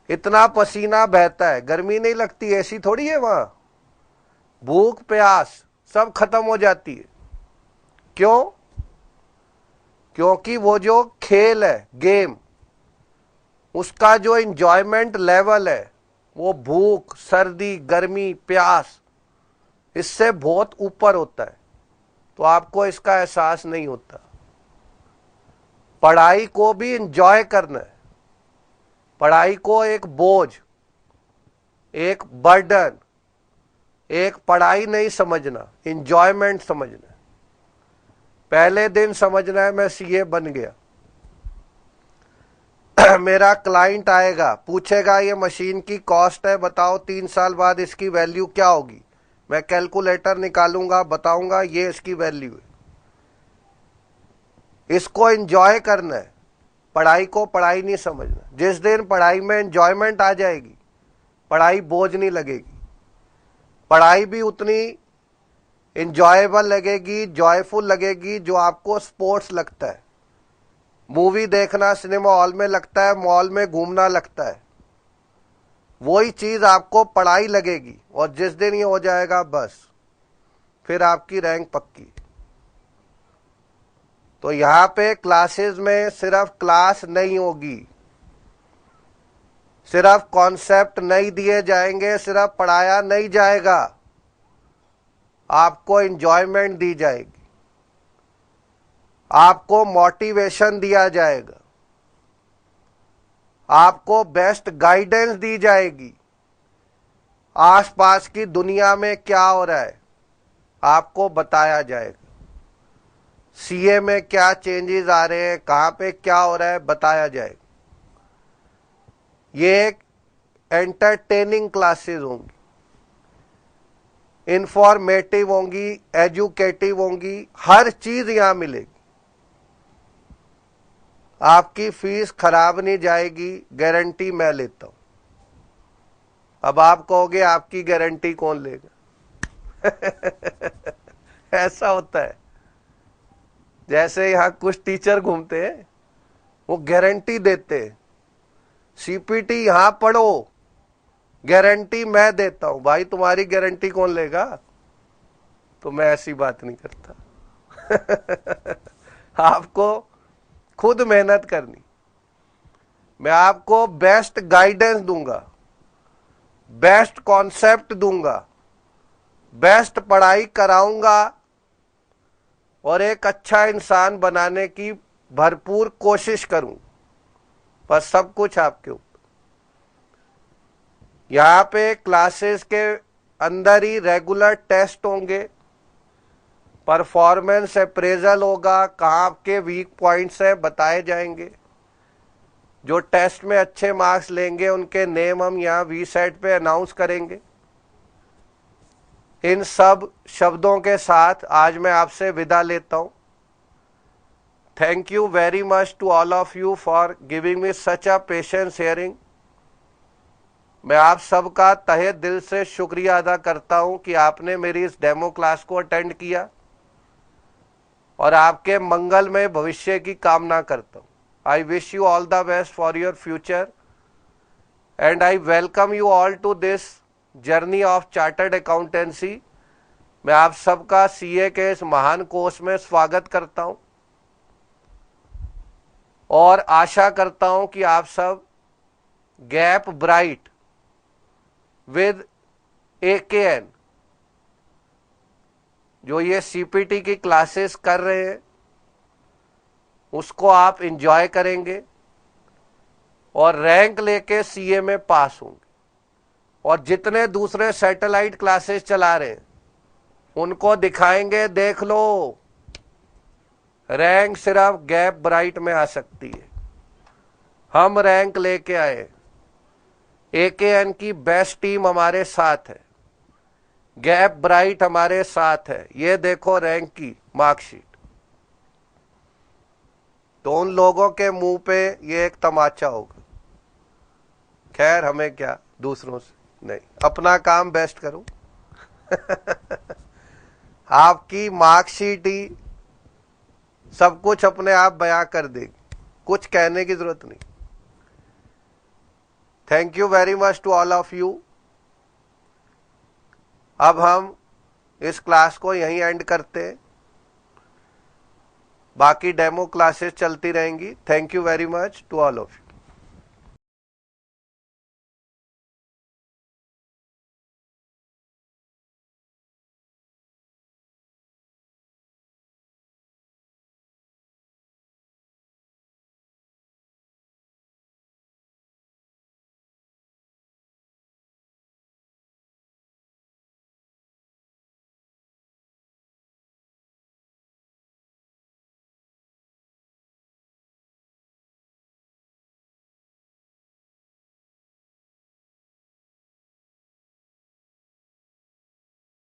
इतना पसीना बहता है, गर्मी नहीं लगती, ऐसी थोड़ी है वहां। भूख प्यास सब खत्म हो जाती है। क्यों? क्योंकि वो जो खेल है, गेम, उसका जो इंजॉयमेंट लेवल है, वो भूख, सर्दी, गर्मी, प्यास, इससे बहुत ऊपर होता है। तो आपको इसका एहसास नहीं होता। पढ़ाई को भी इंजॉय करना है। पढ़ाई को एक बोझ, एक बर्डन, एक पढ़ाई नहीं समझना, इंजॉयमेंट समझना। पहले दिन समझना है मैं सीए बन गया। मेरा क्लाइंट आएगा, पूछेगा ये मशीन की कॉस्ट है, बताओ 3 साल बाद इसकी वैल्यू क्या होगी। मैं कैलकुलेटर निकालूंगा, बताऊंगा ये इसकी वैल्यू है। इसको एंजॉय करना है, पढ़ाई को पढ़ाई नहीं समझना। जिस दिन पढ़ाई में एंजॉयमेंट आ जाएगी, पढ़ाई बोझ नहीं लगेगी। पढ़ाई भी उतनी एंजॉयबल लगेगी, जॉयफुल लगेगी, जो आपको स्पोर्ट्स लगता है। मूवी देखना सिनेमा हॉल में लगता है, मॉल में घूमना लगता है, वही चीज आपको पढ़ाई लगेगी। और जिस दिन ये हो जाएगा, बस फिर आपकी रैंक पक्की। तो यहां पे क्लासेस में सिर्फ क्लास नहीं होगी, सिर्फ कॉन्सेप्ट नहीं दिए जाएंगे, सिर्फ पढ़ाया नहीं जाएगा, आपको एंजॉयमेंट दी जाएगी, आपको मोटिवेशन दिया जाएगा, आपको बेस्ट गाइडेंस दी जाएगी। आसपास की दुनिया में क्या हो रहा है आपको बताया जाएगा। सीए में क्या चेंजेस आ रहे हैं, कहां पे क्या हो रहा है, बताया जाएगा। ये एक एंटरटेनिंग क्लासेस होंगी, इंफॉर्मेटिव होंगी, एजुकेटिव होंगी, हर चीज यहां मिलेगी। आपकी फीस खराब नहीं जाएगी, गारंटी मैं लेता हूं। अब आप कहोगे आपकी गारंटी कौन लेगा? ऐसा होता है। जैसे यहां कुछ टीचर घूमते हैं, वो गारंटी देते हैं, सीपीटी यहां पढ़ो, गारंटी मैं देता हूं। भाई तुम्हारी गारंटी कौन लेगा? तो मैं ऐसी बात नहीं करता। आपको खुद मेहनत करनी, मैं आपको बेस्ट गाइडेंस दूंगा, बेस्ट कॉन्सेप्ट दूंगा, बेस्ट पढ़ाई कराऊंगा और एक अच्छा इंसान बनाने की भरपूर कोशिश करूं, पर सब कुछ आपके ऊपर। यहां पे क्लासेस के अंदर ही रेगुलर टेस्ट होंगे, परफॉर्मेंस अप्रेजल होगा, कहां आपके वीक पॉइंट्स हैं बताए जाएंगे। जो टेस्ट में अच्छे मार्क्स लेंगे उनके नेम हम यहाँ वीसेट पे अनाउंस करेंगे। इन सब शब्दों के साथ आज मैं आपसे विदा लेता हूं। Thank you very much to all of you for giving me such a patience hearing. मैं आप सबका तहे दिल से शुक्रिया अदा करता हूं कि आपने मेरी इस डेमो क्लास को अटेंड किया और आपके मंगलमय भविष्य की कामना करता हूं। I wish you all the best for your future and I welcome you all to this journey of chartered accountancy। मैं आप सबका सीए के इस महान कोर्स में स्वागत करता हूं और आशा करता हूं कि आप सब गैप ब्राइट विद AKN जो ये सीपीटी की क्लासेस कर रहे हैं उसको आप एंजॉय करेंगे और रैंक लेके सीए में पास होंगे। और जितने दूसरे सैटेलाइट क्लासेस चला रहे हैं उनको दिखाएंगे, देख लो रैंक सिर्फ गैप ब्राइट में आ सकती है। हम रैंक लेके आए, AKN की बेस्ट टीम हमारे साथ है, गैप ब्राइट हमारे साथ है। ये देखो रैंक की मार्कशीट। तो उन लोगों के मुंह पे ये एक तमाचा होगा। खैर हमें क्या दूसरों से, नहीं, अपना काम बेस्ट करूं। आपकी मार्कशीट ही सब कुछ अपने आप बयां कर देगी, कुछ कहने की जरूरत नहीं। Thank you very much to all of you. अब हम इस क्लास को यहीं एंड करते हैं, बाकी डेमो क्लासेस चलती रहेंगी। Thank you very much to all of you.